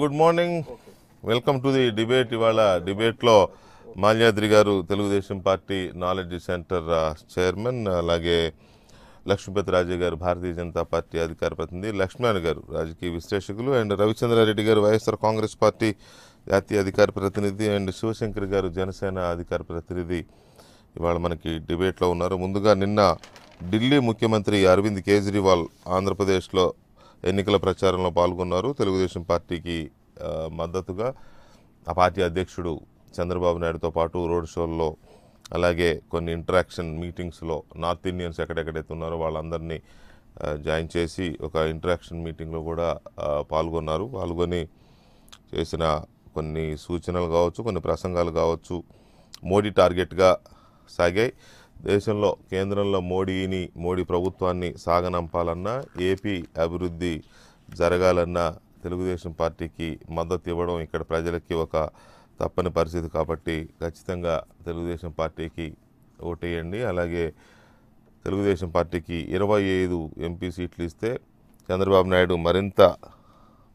Good morning. Welcome to the debate. ఇవాళ డిబేట్లో మాల్యాద్రి గారు Telugu Desam party knowledge centre chairman, అలాగే లక్ష్మీపతి రాజు గారు భారతీయ జనతా పార్టీ అధికార ప్రతినిధి, లక్ష్మణ్ గారు రాజకీయ విశ్లేషకులు, అండ్ రవిచంద్రారెడ్డి గారు వైఎస్ఆర్ కాంగ్రెస్ పార్టీ జాతీయ అధికార ప్రతినిధి, అండ్ శివశంకర్ గారు జనసేన అధికార ప్రతినిధి ఇవాళ మనకి డిబేట్లో ఉన్నారు. ముందుగా నిన్న ఢిల్లీ ముఖ్యమంత్రి అరవింద్ కేజ్రీవాల్ ఆంధ్రప్రదేశ్లో ఎన్నికల ప్రచారంలో పాల్గొన్నారు. తెలుగుదేశం పార్టీకి మద్దతుగా ఆ పార్టీ అధ్యక్షుడు చంద్రబాబు నాయుడుతో పాటు రోడ్ షోల్లో, అలాగే కొన్ని ఇంటరాక్షన్ మీటింగ్స్లో నార్త్ ఇండియన్స్ ఎక్కడెక్కడైతే ఉన్నారో వాళ్ళందరినీ జాయిన్ చేసి ఒక ఇంటరాక్షన్ మీటింగ్లో కూడా పాల్గొని చేసిన కొన్ని సూచనలు కావచ్చు, కొన్ని ప్రసంగాలు కావచ్చు మోడీ టార్గెట్గా సాగాయి. దేశంలో కేంద్రంలో మోడీ ప్రభుత్వాన్ని సాగనంపాలన్నా, ఏపీ అభివృద్ధి జరగాలన్నా తెలుగుదేశం పార్టీకి మద్దతు ఇవ్వడం ఇక్కడ ప్రజలకి ఒక తప్పని పరిస్థితి. కాబట్టి ఖచ్చితంగా తెలుగుదేశం పార్టీకి ఓటేయండి. అలాగే తెలుగుదేశం పార్టీకి 25 ఎంపీ సీట్లు ఇస్తే చంద్రబాబు నాయుడు మరింత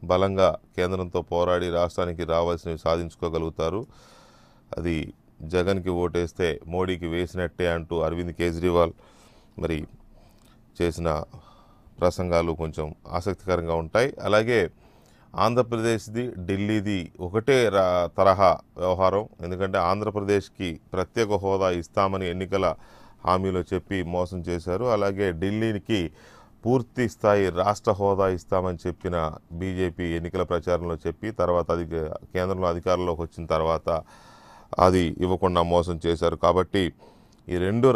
బలంగా కేంద్రంతో పోరాడి రాష్ట్రానికి రావాల్సినవి సాధించుకోగలుగుతారు. అది జగన్కి ఓటేస్తే మోడీకి వేసినట్టే అంటూ అరవింద్ కేజ్రీవాల్ మరి చేసిన ప్రసంగాలు కొంచెం ఆసక్తికరంగా ఉంటాయి. అలాగే ఆంధ్రప్రదేశ్ది ఢిల్లీది ఒకటే తరహా వ్యవహారం. ఎందుకంటే ఆంధ్రప్రదేశ్కి ప్రత్యేక హోదా ఇస్తామని ఎన్నికల హామీలో చెప్పి మోసం చేశారు. అలాగే ఢిల్లీకి పూర్తి స్థాయి రాష్ట్ర హోదా ఇస్తామని చెప్పిన బీజేపీ ఎన్నికల ప్రచారంలో చెప్పి తర్వాత అది కేంద్రంలో అధికారంలోకి వచ్చిన తర్వాత అది ఇవ్వకుండా మోసం చేశారు. కాబట్టి ఈ రెండు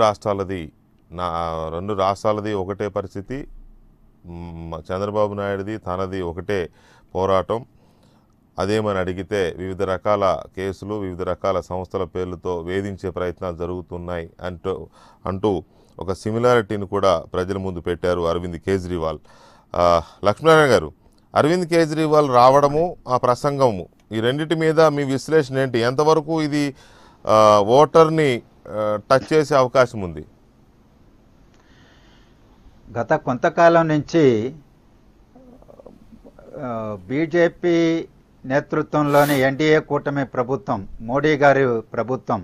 రాష్ట్రాలది ఒకటే పరిస్థితి. చంద్రబాబు నాయుడుది తనది ఒకటే పోరాటం. అదేమని అడిగితే వివిధ రకాల కేసులు, వివిధ రకాల సంస్థల పేర్లతో వేధించే ప్రయత్నాలు జరుగుతున్నాయి అంటూ ఒక సిమిలారిటీని కూడా ప్రజల ముందు పెట్టారు అరవింద్ కేజ్రీవాల్. లక్ష్మీనారాయణ గారు, అరవింద్ కేజ్రీవాల్ రావడము, ఆ ప్రసంగము, ఈ రెండింటి మీద మీ విశ్లేషణ ఏంటి? ఎంతవరకు ఇది ఓటర్ని టచ్ చేసే అవకాశం ఉంది? గత కొంతకాలం నుంచి బీజేపీ నేతృత్వంలోని ఎన్డీఏ కూటమి ప్రభుత్వం, మోడీ గారి ప్రభుత్వం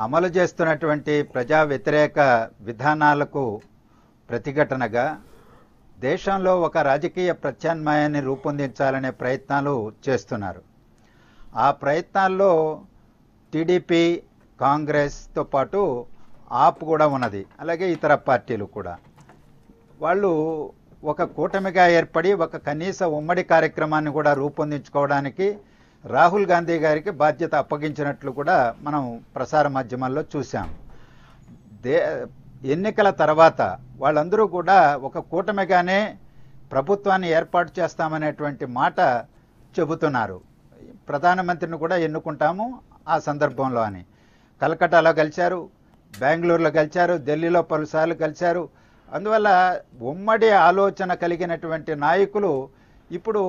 అమలు చేస్తున్నటువంటి ప్రజా వ్యతిరేక విధానాలకు ప్రతిఘటనగా దేశంలో ఒక రాజకీయ ప్రత్యామ్నాయాన్ని రూపొందించాలనే ప్రయత్నాలు చేస్తున్నారు. ఆ ప్రయత్నాల్లో టీడీపీ, కాంగ్రెస్తో పాటు ఆప్ కూడా ఉన్నది, అలాగే ఇతర పార్టీలు కూడా. వాళ్ళు ఒక కూటమిగా ఏర్పడి ఒక కనీస ఉమ్మడి కార్యక్రమాన్ని కూడా రూపొందించుకోవడానికి రాహుల్ గాంధీ గారికి బాధ్యత అప్పగించినట్లు కూడా మనం ప్రసార మాధ్యమాల్లో చూసాం. ఎన్నికల తర్వాత వాళ్ళందరూ కూడా ఒక కూటమిగానే ప్రభుత్వాన్ని ఏర్పాటు చేస్తామనేటువంటి మాట చెబుతున్నారు. ప్రధానమంత్రిని కూడా ఎన్నుకుంటాము ఆ సందర్భంలో అని. కలకట్టాలో కలిశారు, బెంగళూరులో కలిశారు, ఢిల్లీలో పలుసార్లు కలిశారు. అందువల్ల ఉమ్మడి ఆలోచన కలిగినటువంటి నాయకులు ఇప్పుడు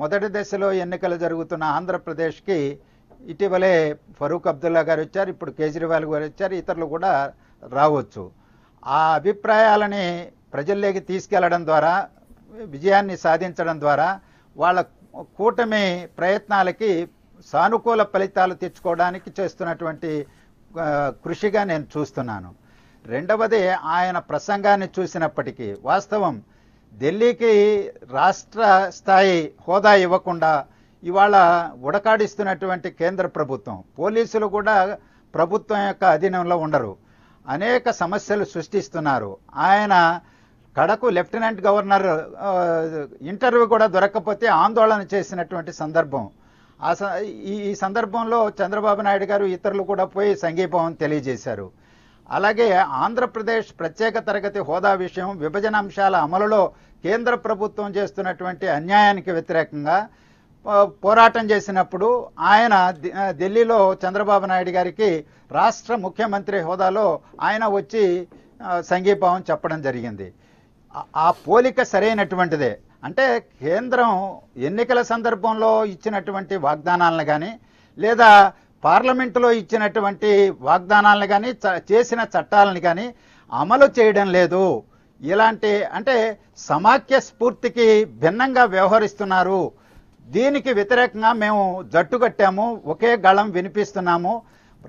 మొదటి దశలో ఎన్నికలు జరుగుతున్న ఆంధ్రప్రదేశ్కి ఇటీవలే ఫరూక్ అబ్దుల్లా గారు వచ్చారు, ఇప్పుడు కేజ్రీవాల్ గారు వచ్చారు, ఇతరులు కూడా రావచ్చు. ఆ అభిప్రాయాలని ప్రజల్లోకి తీసుకెళ్లడం ద్వారా, విజయాన్ని సాధించడం ద్వారా వాళ్ళ కూటమి ప్రయత్నాలకి సానుకూల ఫలితాలు తెచ్చుకోవడానికి చేస్తున్నటువంటి కృషిగా నేను చూస్తున్నాను. రెండవది, ఆయన ప్రసంగాన్ని చూసినప్పటికీ వాస్తవం ఢిల్లీకి రాష్ట్ర స్థాయి హోదా ఇవ్వకుండా ఇవాళ ఉడకాడిస్తున్నటువంటి కేంద్ర ప్రభుత్వం, పోలీసులు కూడా ప్రభుత్వం యొక్క అధీనంలో ఉండరు, అనేక సమస్యలు సృష్టిస్తున్నారు. ఆయన కడకు లెఫ్టినెంట్ గవర్నర్ ఇంటర్వ్యూ కూడా దొరకకపోతే ఆందోళన చేసినటువంటి సందర్భం. ఈ సందర్భంలో చంద్రబాబు నాయుడు గారు, ఇతరులు కూడా పోయి సంఘీభావం తెలియజేశారు. అలాగే ఆంధ్రప్రదేశ్ ప్రత్యేక తరగతి హోదా విషయం, విభజన అంశాల అమలులో కేంద్ర ప్రభుత్వం చేస్తున్నటువంటి అన్యాయానికి వ్యతిరేకంగా పోరాటం చేసినప్పుడు ఆయన ఢిల్లీలో చంద్రబాబు నాయుడు గారికి రాష్ట్ర ముఖ్యమంత్రి హోదాలో ఆయన వచ్చి సంఘీభావం చెప్పడం జరిగింది. ఆ పోలిక సరైనటువంటిదే. అంటే కేంద్రం ఎన్నికల సందర్భంలో ఇచ్చినటువంటి వాగ్దానాలను కానీ, లేదా పార్లమెంటులో ఇచ్చినటువంటి వాగ్దానాలను కానీ, చేసిన చట్టాలను కానీ అమలు చేయడం లేదు. ఇలాంటి అంటే సమాఖ్య స్ఫూర్తికి భిన్నంగా వ్యవహరిస్తున్నారు. దీనికి వ్యతిరేకంగా మేము జట్టు కట్టాము, ఒకే గళం వినిపిస్తున్నాము,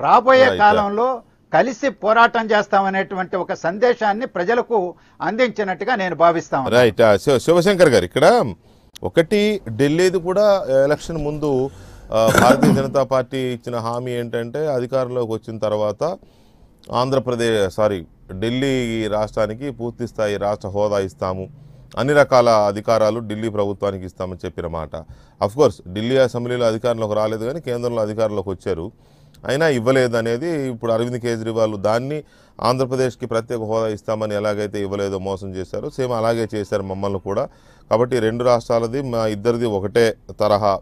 రాబోయే కాలంలో కలిసి పోరాటం చేస్తామనేటువంటి ఒక సందేశాన్ని ప్రజలకు అందించినట్టుగా నేను భావిస్తాను. రైట్. శివశంకర్ గారు, ఇక్కడ ఒకటి ఢిల్లీది కూడా ఎలక్షన్ ముందు భారతీయ జనతా పార్టీ ఇచ్చిన హామీ ఏంటంటే అధికారంలోకి వచ్చిన తర్వాత ఢిల్లీ రాష్ట్రానికి పూర్తి స్థాయి రాష్ట్ర హోదా ఇస్తాము, అన్ని రకాల అధికారాలు ఢిల్లీ ప్రభుత్వానికి ఇస్తామని చెప్పిన మాట. అఫ్కోర్స్ ఢిల్లీ అసెంబ్లీలో అధికారంలోకి రాలేదు, కానీ కేంద్రంలో అధికారంలోకి వచ్చారు, అయినా ఇవ్వలేదు అనేది ఇప్పుడు అరవింద్ కేజ్రీవాల్ దాన్ని ఆంధ్రప్రదేశ్కి ప్రత్యేక హోదా ఇస్తామని ఎలాగైతే ఇవ్వలేదో మోసం చేశారో సేమ్ అలాగే చేశారు మమ్మల్ని కూడా. కాబట్టి రెండు రాష్ట్రాలది మా ఇద్దరిది ఒకటే తరహా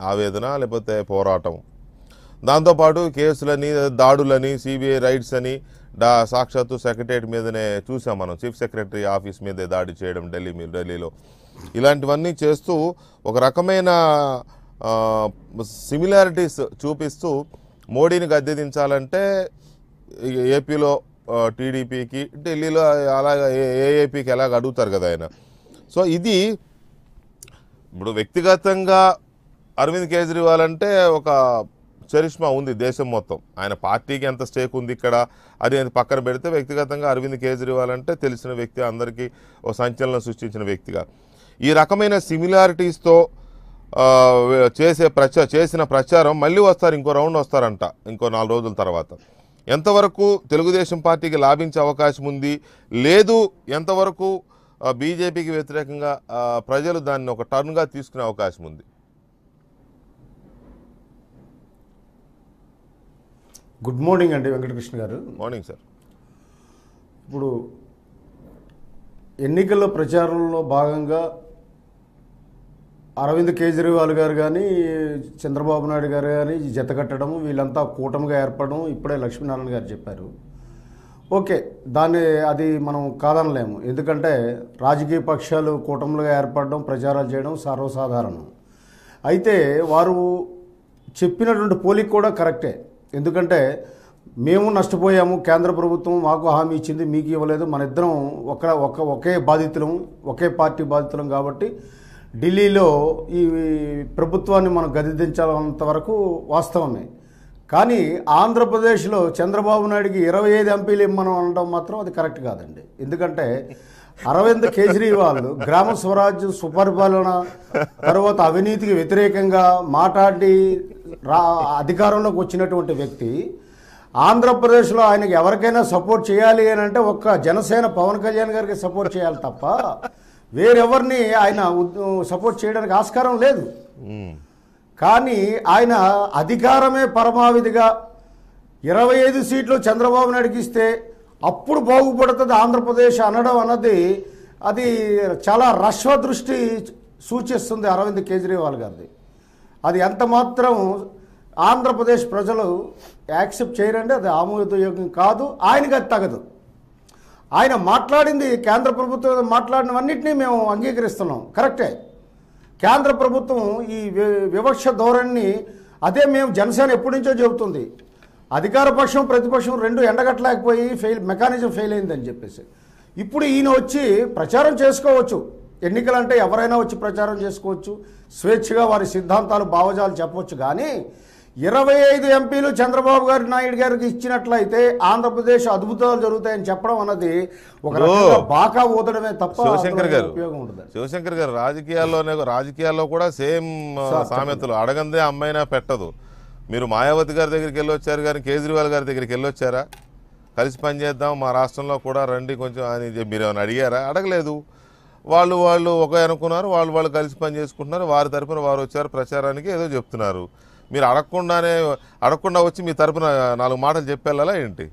ఆవేదన లేకపోతే పోరాటం. దాంతోపాటు కేసులని, దాడులని, సిబిఐ రైడ్స్ అని సాక్షాత్తు సెక్రటరియట్ మీదనే చూసాం మనం, చీఫ్ సెక్రటరీ ఆఫీస్ మీదే దాడి చేయడం ఢిల్లీలో. ఇలాంటివన్నీ చేస్తూ ఒక రకమైన సిమిలారిటీస్ చూపిస్తూ మోడీని గద్దెదించాలంటే ఏపీలో టీడీపీకి, ఢిల్లీలో అలాగ ఏఏపీకి ఎలాగ అడుగుతారు కదా ఆయన. సో ఇది ఇప్పుడు వ్యక్తిగతంగా అరవింద్ కేజ్రీవాల్ అంటే ఒక చరిష్మా ఉంది దేశం మొత్తం, ఆయన పార్టీకి ఎంత స్టేక్ ఉంది ఇక్కడ అది పక్కన పెడితే వ్యక్తిగతంగా అరవింద్ కేజ్రీవాల్ అంటే తెలిసిన వ్యక్తి, అందరికీ ఓ సంచలనం సృష్టించిన వ్యక్తిగా ఈ రకమైన సిమిలారిటీస్తో చేసిన ప్రచారం మళ్ళీ వస్తారు, ఇంకో రౌండ్ వస్తారంట ఇంకో 4 రోజుల తర్వాత. ఎంతవరకు తెలుగుదేశం పార్టీకి లాభించే అవకాశం ఉంది, లేదు ఎంతవరకు బీజేపీకి వ్యతిరేకంగా ప్రజలు దాన్ని ఒక టర్న్గా తీసుకునే అవకాశం ఉంది? గుడ్ మార్నింగ్ అండి వెంకటకృష్ణ గారు. Morning sir. ఇప్పుడు ఎన్నికల ప్రచారంలో భాగంగా అరవింద్ కేజ్రీవాల్ గారు కానీ, చంద్రబాబు నాయుడు గారు కానీ జత కట్టడం, వీళ్ళంతా కూటమిగా ఏర్పడడం ఇప్పుడే లక్ష్మీనారాయణ గారు చెప్పారు. ఓకే, అది మనం కాదనలేము, ఎందుకంటే రాజకీయ పక్షాలు కూటములుగా ఏర్పడడం, ప్రచారాలు చేయడం సర్వసాధారణం. అయితే వారు చెప్పినటువంటి పోలిక కూడా కరెక్టే, ఎందుకంటే మేము నష్టపోయాము, కేంద్ర ప్రభుత్వం మాకు హామీ ఇచ్చింది, మీకు ఇవ్వలేదు, మన ఇద్దరం ఒకే బాధితులం, ఒకే పార్టీ బాధితులం, కాబట్టి ఢిల్లీలో ఈ ప్రభుత్వాన్ని మనం గద్దెదించాలంత వరకు వాస్తవమే. కానీ ఆంధ్రప్రదేశ్లో చంద్రబాబు నాయుడికి 25 ఎంపీలు ఇమ్మనం అనడం మాత్రం అది కరెక్ట్ కాదండి. ఎందుకంటే అరవింద్ కేజ్రీవాల్ గ్రామ స్వరాజ్, సుపరిపాలన, తర్వాత అవినీతికి వ్యతిరేకంగా మాట్లాడి అధికారంలోకి వచ్చినటువంటి వ్యక్తి. ఆంధ్రప్రదేశ్లో ఆయనకి ఎవరికైనా సపోర్ట్ చేయాలి అని అంటే ఒక్క జనసేన పవన్ కళ్యాణ్ గారికి సపోర్ట్ చేయాలి తప్ప వేరెవరిని ఆయన సపోర్ట్ చేయడానికి ఆస్కారం లేదు. కానీ ఆయన అధికారమే పరమావధిగా 25 సీట్లు చంద్రబాబు నాయుడుకి ఇస్తే అప్పుడు బాగుపడుతుంది ఆంధ్రప్రదేశ్ అనడం అన్నది అది చాలా రష్వ దృష్టి సూచిస్తుంది అరవింద్ కేజ్రీవాల్ గారిది. అది ఎంత మాత్రం ఆంధ్రప్రదేశ్ ప్రజలు యాక్సెప్ట్ చేయరండి, అది ఆమోదయోగ్యం కాదు, ఆయనకి అది తగదు. ఆయన మాట్లాడింది, కేంద్ర ప్రభుత్వం మాట్లాడినవన్నింటినీ మేము అంగీకరిస్తున్నాం, కరెక్టే. కేంద్ర ప్రభుత్వం ఈ వివక్ష ధోరణిని అదే మేము జనసేన ఎప్పటి నుంచో చెబుతుంది, అధికార పక్షం ప్రతిపక్షం రెండు ఎండగట్టలేకపోయి మెకానిజం ఫెయిల్ అయిందని చెప్పేసి. ఇప్పుడు ఈయన వచ్చి ప్రచారం చేసుకోవచ్చు, ఎన్నికలంటే ఎవరైనా వచ్చి ప్రచారం చేసుకోవచ్చు, స్వేచ్ఛగా వారి సిద్ధాంతాలు భావజాలు చెప్పవచ్చు. కానీ 25 ఎంపీలు చంద్రబాబు నాయుడు గారికి ఇచ్చినట్లయితే ఆంధ్రప్రదేశ్ అద్భుతాలు జరుగుతాయని చెప్పడం అన్నది ఒక రకంగా బాకా ఊదడమే తప్ప ఉపయోగం ఉండదు. శివశంకర్ గారు, రాజకీయాల్లో కూడా సేమ్ సామెతలు, అడగందే అమ్మైనా పెట్టదు. మీరు మాయావతి గారి దగ్గరికి వెళ్ళొచ్చారు కానీ కేజ్రీవాల్ గారి దగ్గరికి వెళ్ళొచ్చారా? కలిసి పనిచేద్దాం, మా రాష్ట్రంలో కూడా రండి కొంచెం అని మీరు ఏమైనా అడిగారా? అడగలేదు. వాళ్ళు ఒక అనుకున్నారు, వాళ్ళు కలిసి పని చేసుకుంటున్నారు, వారి తరఫున వారు వచ్చారు ప్రచారానికి, ఏదో చెప్తున్నారు. మీరు అడగకుండా వచ్చి మీ తరపున 4 మాటలు చెప్పేలా ఏంటి?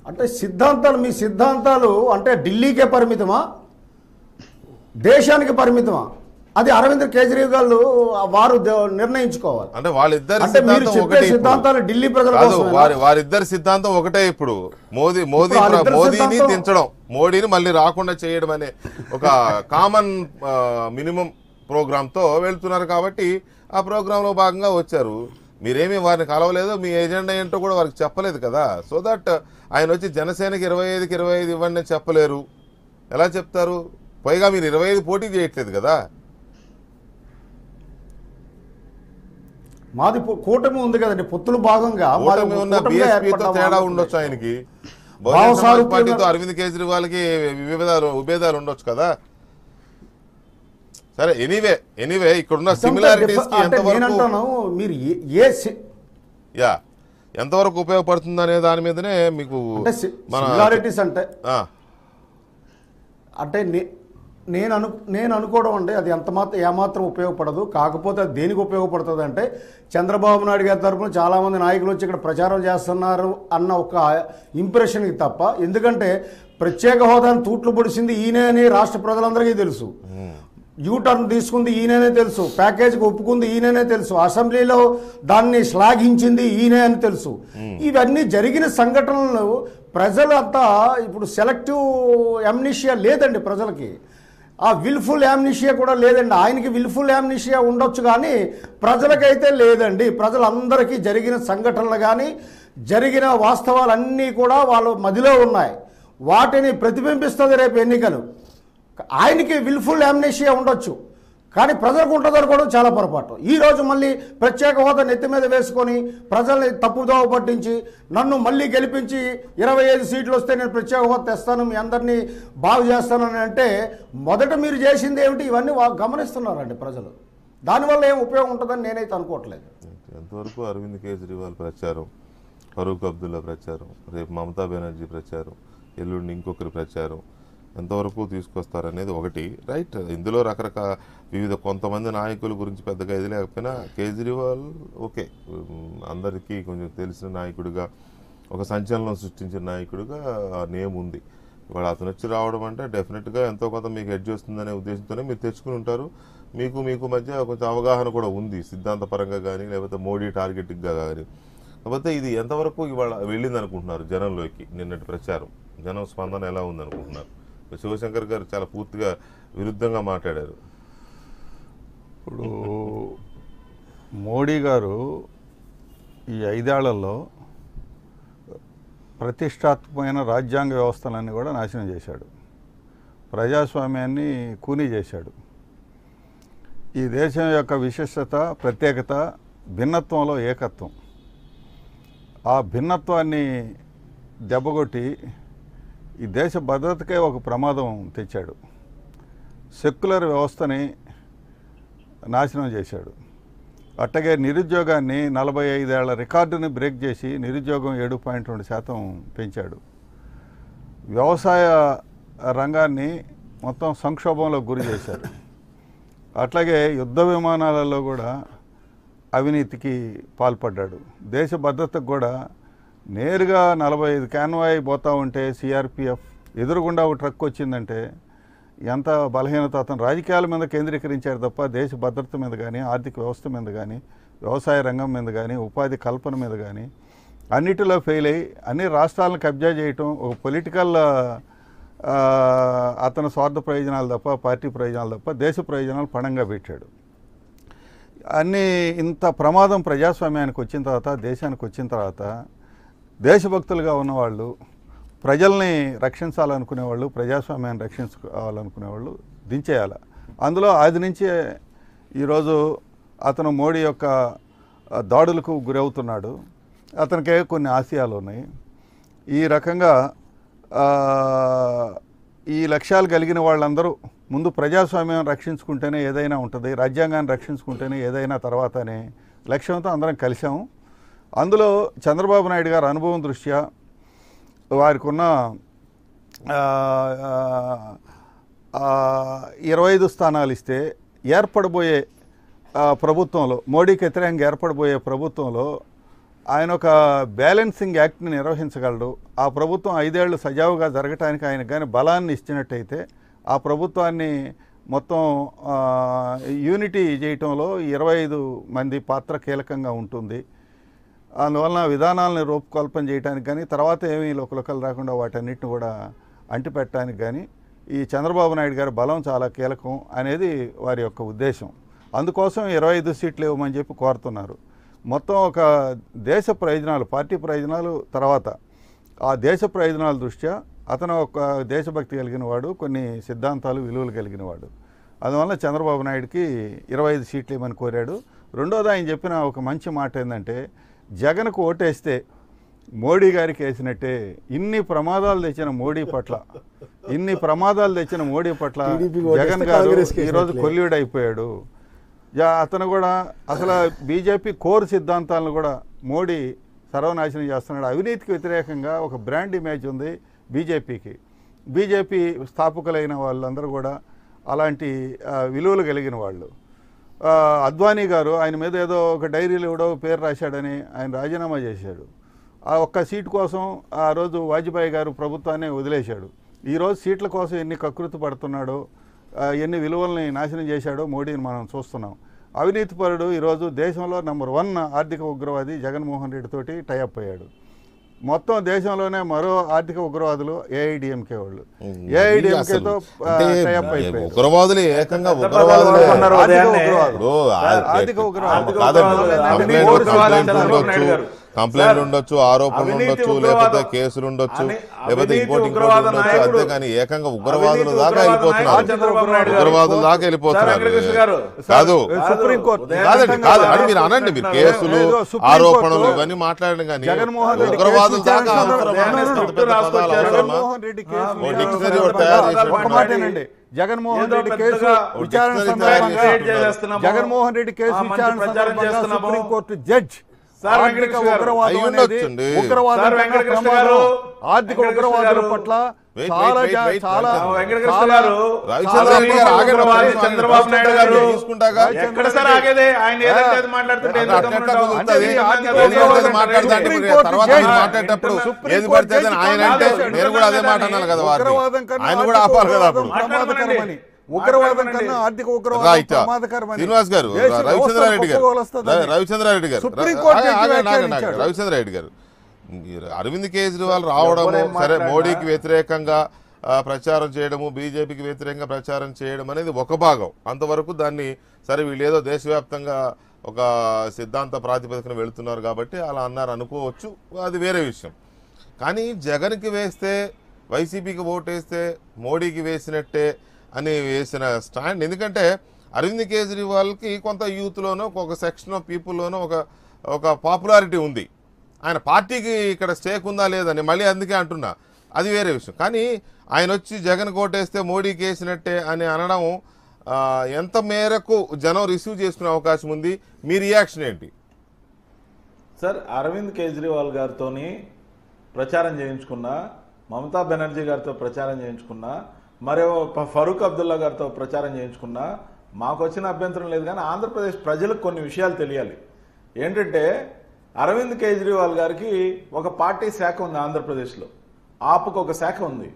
అంటే సిద్ధాంతాలు, మీ సిద్ధాంతాలు అంటే ఢిల్లీకే పరిమితమా, దేశానికి పరిమితమా? అది అరవింద్ కేజ్రీవాల్ వారు నిర్ణయించుకోవాలి. అంటే వాళ్ళిద్దరి సిద్ధాంతాలు ఢిల్లీ ప్రజల వారిద్దరి సిద్ధాంతం ఒకటే. ఇప్పుడు మోదీని దించడం, మోడీని మళ్ళీ రాకుండా చేయడం అనే ఒక కామన్ మినిమం ప్రోగ్రామ్తో వెళ్తున్నారు. కాబట్టి ఆ ప్రోగ్రాంలో భాగంగా వచ్చారు. మీరేమీ వారిని కలవలేదు, మీ ఎజెండా ఏంటో కూడా వారికి చెప్పలేదు కదా. సో దట్ ఆయన వచ్చి జనసేనకి 25కి 25 ఇవ్వండి చెప్పలేరు. ఎలా చెప్తారు? పైగా మీరు 25 పోటీ చేయట్లేదు కదా. మాది కూటమి ఉంది కదండి, పొత్తులు భాగంగా కూటమి ఉన్న బీఎస్పీతో తేడా ఉండొచ్చు ఆయనకి, బహుజన సమాజ్ పార్టీతో అరవింద్ కేజ్రీవాల్కి విభేదాలు ఉండొచ్చు కదా. సరే, ఎనీవే ఇక్కడున్న సిమిలారిటీస్ ఎంతవరకు ఉపయోగపడుతుంది అనే దాని మీదనే మీకు సిమిలారిటీస్ అంటే నేను అనుకోవడం అండి, అది ఏమాత్రం ఉపయోగపడదు. కాకపోతే అది దేనికి ఉపయోగపడుతుంది అంటే, చంద్రబాబు నాయుడు గారి తరఫున చాలామంది నాయకులు వచ్చి ఇక్కడ ప్రచారం చేస్తున్నారు అన్న ఒక ఇంప్రెషన్కి తప్ప, ఎందుకంటే ప్రత్యేక హోదాను తూట్లు పొడిచింది ఈయనే అని రాష్ట్ర ప్రజలందరికీ తెలుసు, యూటర్న్ తీసుకుంది ఈయననే తెలుసు, ప్యాకేజీకి ఒప్పుకుంది ఈయననే తెలుసు, అసెంబ్లీలో దాన్ని శ్లాఘించింది ఈయనే అని తెలుసు. ఇవన్నీ జరిగిన సంఘటనలు ప్రజలంతా ఇప్పుడు సెలెక్టివ్ యామ్నిషియా లేదండి ప్రజలకి, ఆ విల్ఫుల్ యామ్నిషియా కూడా లేదండి. ఆయనకి విల్ఫుల్ యామ్నిషియా ఉండొచ్చు కానీ ప్రజలకైతే లేదండి. ప్రజలందరికీ జరిగిన సంఘటనలు కానీ జరిగిన వాస్తవాలన్నీ కూడా వాళ్ళ మదిలో ఉన్నాయి, వాటిని ప్రతిబింబిస్తుంది రేపు ఎన్నికలు. ఆయనకి విల్ఫుల్ యామ్నేషియా ఉండొచ్చు కానీ ప్రజలకు ఉంటుందనుకోవడం చాలా పొరపాటు. ఈరోజు మళ్ళీ ప్రత్యేక హోదా నెత్తి మీద వేసుకొని ప్రజల్ని తప్పుదోవ పట్టించి నన్ను మళ్ళీ గెలిపించి 25 సీట్లు వస్తే నేను ప్రత్యేక హోదా తెస్తాను, మీ అందరినీ బాగు చేస్తానని అంటే మొదట మీరు చేసింది ఏమిటి? ఇవన్నీ గమనిస్తున్నారండి ప్రజలు. దానివల్ల ఏం ఉపయోగం ఉంటుందని నేనైతే అనుకోవట్లేదు. ఎంతవరకు అరవింద్ కేజ్రీవాల్ ప్రచారం, ఫరూక్ అబ్దుల్లా ప్రచారం, రేపు మమతా బెనర్జీ ప్రచారం, ఎల్లుండి ఇంకొకరి ప్రచారం ఎంతవరకు తీసుకొస్తారనేది ఒకటి రైట్. ఇందులో రకరకాల వివిధ కొంతమంది నాయకుల గురించి పెద్దగా ఇది లేకపోయినా కేజ్రీవాల్ ఓకే, అందరికీ కొంచెం తెలిసిన నాయకుడిగా, ఒక సంచలనం సృష్టించిన నాయకుడిగా నేమ్ ఉంది. ఇవాళ అతను వచ్చి రావడం అంటే డెఫినెట్గా ఎంతో కొంత మీకు ఎడ్జ్ వస్తుందనే ఉద్దేశంతోనే మీరు తెచ్చుకుని ఉంటారు. మీకు మధ్య కొంచెం అవగాహన కూడా ఉంది సిద్ధాంతపరంగా కానీ, లేకపోతే మోడీ టార్గెటింగ్గా కానీ. కాకపోతే ఇది ఎంతవరకు ఇవాళ వెళ్ళింది అనుకుంటున్నారు జనంలోకి? నిన్నటి ప్రచారం జనం స్పందన ఎలా ఉందనుకుంటున్నారు? శివశంకర్ గారు చాలా పూర్తిగా విరుద్ధంగా మాట్లాడారు. ఇప్పుడు మోడీ గారు ఈ 5 ఏళ్లలో ప్రతిష్టాత్మకమైన రాజ్యాంగ వ్యవస్థలన్నీ కూడా నాశనం చేశాడు, ప్రజాస్వామ్యాన్ని కూనీ చేశాడు. ఈ దేశం యొక్క విశిష్టత, ప్రత్యేకత భిన్నత్వంలో ఏకత్వం. ఆ భిన్నత్వాన్ని దెబ్బగొట్టి ఈ దేశ భద్రతకే ఒక ప్రమాదం తెచ్చాడు. సెక్యులర్ వ్యవస్థని నాశనం చేశాడు. అట్టగే నిరుద్యోగాన్ని 45 ఏళ్ల రికార్డుని బ్రేక్ చేసి నిరుద్యోగం 7.2% పెంచాడు. వ్యవసాయ రంగాన్ని మొత్తం సంక్షోభంలో గురి చేశారు. అట్లాగే యుద్ధ విమానాలలో కూడా అవినీతికి పాల్పడ్డాడు. దేశ భద్రతకు కూడా నేరుగా 45 కాన్వాయ్ పోతూ ఉంటే సిఆర్పిఎఫ్ ఎదురుగుండా ఒక ట్రక్ వచ్చిందంటే ఎంత బలహీనత. అతను రాజకీయాల మీద కేంద్రీకరించాడు తప్ప దేశ భద్రత మీద కానీ, ఆర్థిక వ్యవస్థ మీద కానీ, వ్యవసాయ రంగం మీద కానీ, ఉపాధి కల్పన మీద కానీ అన్నిటిలో ఫెయిల్ అయ్యి అన్ని రాష్ట్రాలను కబ్జా చేయటం, ఒక పొలిటికల్ అతని స్వార్థ ప్రయోజనాలు తప్ప, పార్టీ ప్రయోజనాలు తప్ప దేశ ప్రయోజనాలు పణంగా పెట్టాడు. అన్నీ ఇంత ప్రమాదం ప్రజాస్వామ్యానికి వచ్చిన తర్వాత, దేశానికి వచ్చిన తర్వాత దేశభక్తులుగా ఉన్నవాళ్ళు, ప్రజల్ని రక్షించాలనుకునేవాళ్ళు, ప్రజాస్వామ్యాన్ని రక్షించుకోవాలనుకునేవాళ్ళు దించేయాలి. అందులో ఆది నుంచే ఈరోజు అతను మోడీ యొక్క దాడులకు గురవుతున్నాడు. అతనికే కొన్ని ఆశయాలు ఉన్నాయి. ఈ రకంగా ఈ లక్ష్యాలు కలిగిన వాళ్ళందరూ ముందు ప్రజాస్వామ్యం రక్షించుకుంటేనే ఏదైనా ఉంటుంది, రాజ్యాంగాన్ని రక్షించుకుంటేనే ఏదైనా తర్వాత అనే లక్ష్యంతో అందరం కలిసాము. అందులో చంద్రబాబు నాయుడు గారి అనుభవం దృష్ట్యా వారికి ఉన్న 25 స్థానాలు ఇస్తే ఏర్పడబోయే ప్రభుత్వంలో, మోడీకి వ్యతిరేకంగా ఏర్పడబోయే ప్రభుత్వంలో ఆయన ఒక బ్యాలెన్సింగ్ యాక్ట్ని నిర్వహించగలడు. ఆ ప్రభుత్వం 5 ఏళ్ళు సజావుగా జరగటానికి ఆయనకు కానీ బలాన్ని ఇచ్చినట్టయితే ఆ ప్రభుత్వాన్ని మొత్తం యూనిటీ చేయటంలో 25 మంది పాత్ర కీలకంగా ఉంటుంది. అందువలన విధానాలను రూపకల్పన చేయడానికి కానీ, తర్వాత ఏమీ లోకలు రాకుండా వాటన్నిటిని కూడా అంటిపెట్టడానికి కానీ ఈ చంద్రబాబు నాయుడు గారి బలం చాలా కీలకం అనేది వారి యొక్క ఉద్దేశం. అందుకోసం 25 సీట్లు ఇవ్వమని చెప్పి కోరుతున్నారు. మొత్తం ఒక దేశ ప్రయోజనాలు, పార్టీ ప్రయోజనాలు తర్వాత ఆ దేశ ప్రయోజనాల దృష్ట్యా అతను ఒక దేశభక్తి కలిగిన వాడు, కొన్ని సిద్ధాంతాలు విలువలు కలిగిన వాడు. అందువల్ల చంద్రబాబు నాయుడుకి 25 సీట్లు ఇవ్వమని కోరాడు. రెండోది ఆయన చెప్పిన ఒక మంచి మాట ఏంటంటే, జగన్కు ఓటేస్తే మోడీ గారికి వేసినట్టే. ఇన్ని ప్రమాదాలు తెచ్చిన మోడీ పట్ల జగన్ గారు ఈరోజు కొల్లుడైపోయాడు. అతను కూడా అసలు బీజేపీ కోర్ సిద్ధాంతాలను కూడా మోడీ సర్వనాశనం చేస్తున్నాడు. అవినీతికి వ్యతిరేకంగా ఒక బ్రాండ్ ఇమేజ్ ఉంది బీజేపీకి. బీజేపీ స్థాపకులైన వాళ్ళందరూ కూడా అలాంటి విలువలు కలిగిన వాళ్ళు. అద్వానీ గారు ఆయన మీద ఏదో ఒక డైరీలో ఎవడో పేరు రాశాడని ఆయన రాజీనామా చేశాడు. ఆ ఒక్క సీటు కోసం ఆ రోజు వాజ్పేయి గారు ప్రభుత్వాన్ని వదిలేశాడు. ఈరోజు సీట్ల కోసం ఎన్ని కకృతి పడుతున్నాడో, ఎన్ని విలువల్ని నాశనం చేశాడో మోడీని మనం చూస్తున్నాం. అవినీతిపరుడు ఈరోజు దేశంలో నెంబర్ 1 ఆర్థిక ఉగ్రవాది జగన్మోహన్ రెడ్డి తోటి టైఅప్ అయ్యాడు. మొత్తం దేశంలోనే మరో ఆర్థిక ఉగ్రవాదులు ఏఐడిఎంకే వాళ్ళు. ఏఐడిఎంకేతో టైఅప్ అయిపోయారు. ఉగ్రవాదులు ఏకంగా ఉగ్రవాదులు ఆర్థిక ఉగ్రవాదులు కంప్లైంట్లు ఉండొచ్చు, ఆరోపణలు ఉండొచ్చు, లేకపోతే కేసులు ఉండొచ్చు, లేకపోతే ఇంకోటి ఉండొచ్చు. అంతేగాని ఏకంగా ఉగ్రవాదుల దాకా వెళ్ళిపోతున్నారు. కాదు కాదు మీరు అనండి, మీరు కేసులు ఆరోపణలు ఇవన్నీ మాట్లాడడం కానీ ఉగ్రవాదుల దాకా జగన్మోహన్ రెడ్డి కేసు విచారణ సందర్భంగా సుప్రీంకోర్టు జడ్జ్ ఆర్థిక ఉగ్రవాదుల పట్ల చంద్రబాబు నాయుడు గారు మాట్లాడేటప్పుడు ఏది పడితే ఆయన అంటే నేను కూడా అదే మాట అన్నాను కదా, ఆయన కూడా ఆపాలి కదా. అప్పుడు ఉగ్రవాదం కన్నా ఆర్థిక ఉగ్రవాదం శ్రీనివాస్ గారు, రవిచంద్రారెడ్డి గారు అరవింద్ కేజ్రీవాల్ రావడము సరే, మోడీకి వ్యతిరేకంగా ప్రచారం చేయడము, బీజేపీకి వ్యతిరేకంగా ప్రచారం చేయడం అనేది ఒక భాగం. అంతవరకు దాన్ని సరే వీళ్ళు ఏదో దేశవ్యాప్తంగా ఒక సిద్ధాంత ప్రాతిపదికన వెళుతున్నారు కాబట్టి అలా అన్నారు అనుకోవచ్చు, అది వేరే విషయం. కానీ జగన్కి వేస్తే, వైసీపీకి ఓటేస్తే మోడీకి వేసినట్టే అని వేసిన స్టాండ్. ఎందుకంటే అరవింద్ కేజ్రీవాల్కి కొంత యూత్లోనో ఒక సెక్షన్ ఆఫ్ పీపుల్లోనో ఒక పాపులారిటీ ఉంది. ఆయన పార్టీకి ఇక్కడ స్టేక్ ఉందా లేదని మళ్ళీ అందుకే అంటున్నా, అది వేరే విషయం. కానీ ఆయన వచ్చి జగన్ కోటేస్తే మోడీకి వేసినట్టే అని అనడం ఎంత మేరకు జనం రిసీవ్ చేసుకునే అవకాశం ఉంది? మీ రియాక్షన్ ఏంటి సార్? అరవింద్ కేజ్రీవాల్ గారితో ప్రచారం చేయించుకున్నా, మమతా బెనర్జీ గారితో ప్రచారం చేయించుకున్నా, మరో ఫరూక్ అబ్దుల్లా గారితో ప్రచారం చేయించుకున్నా మాకు వచ్చిన అభ్యంతరం లేదు. కానీ ఆంధ్రప్రదేశ్ ప్రజలకు కొన్ని విషయాలు తెలియాలి. ఏంటంటే అరవింద్ కేజ్రీవాల్ గారికి ఒక పార్టీ శాఖ ఉంది ఆంధ్రప్రదేశ్లో, ఆపుకు ఒక శాఖ ఉంది.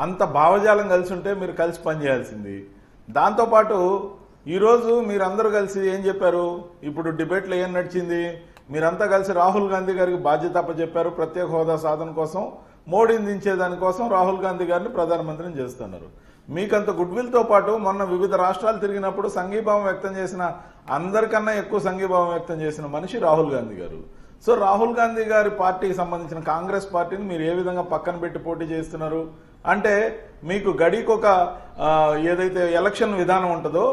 అంత భావజాలం కలిసి ఉంటే మీరు కలిసి పనిచేయాల్సింది. దాంతోపాటు ఈరోజు మీరందరూ కలిసి ఏం చెప్పారు? ఇప్పుడు డిబేట్లో ఏం నడిచింది? మీరంతా కలిసి రాహుల్ గాంధీ గారికి బాధ్యత అప్పచెప్పారు. ప్రత్యేక హోదా సాధన కోసం, మోడీని దించేదానికోసం రాహుల్ గాంధీ గారిని ప్రధానమంత్రిని చేస్తున్నారు. మీకంత గుడ్ విల్తో పాటు మొన్న వివిధ రాష్ట్రాలు తిరిగినప్పుడు సంఘీభావం వ్యక్తం చేసిన, అందరికన్నా ఎక్కువ సంఘీభావం వ్యక్తం చేసిన మనిషి రాహుల్ గాంధీ గారు. సో రాహుల్ గాంధీ గారి పార్టీకి సంబంధించిన కాంగ్రెస్ పార్టీని మీరు ఏ విధంగా పక్కన పెట్టి పోటీ చేస్తున్నారు అంటే, మీకు గడికొక ఏదైతే ఎలక్షన్ విధానం ఉంటుందో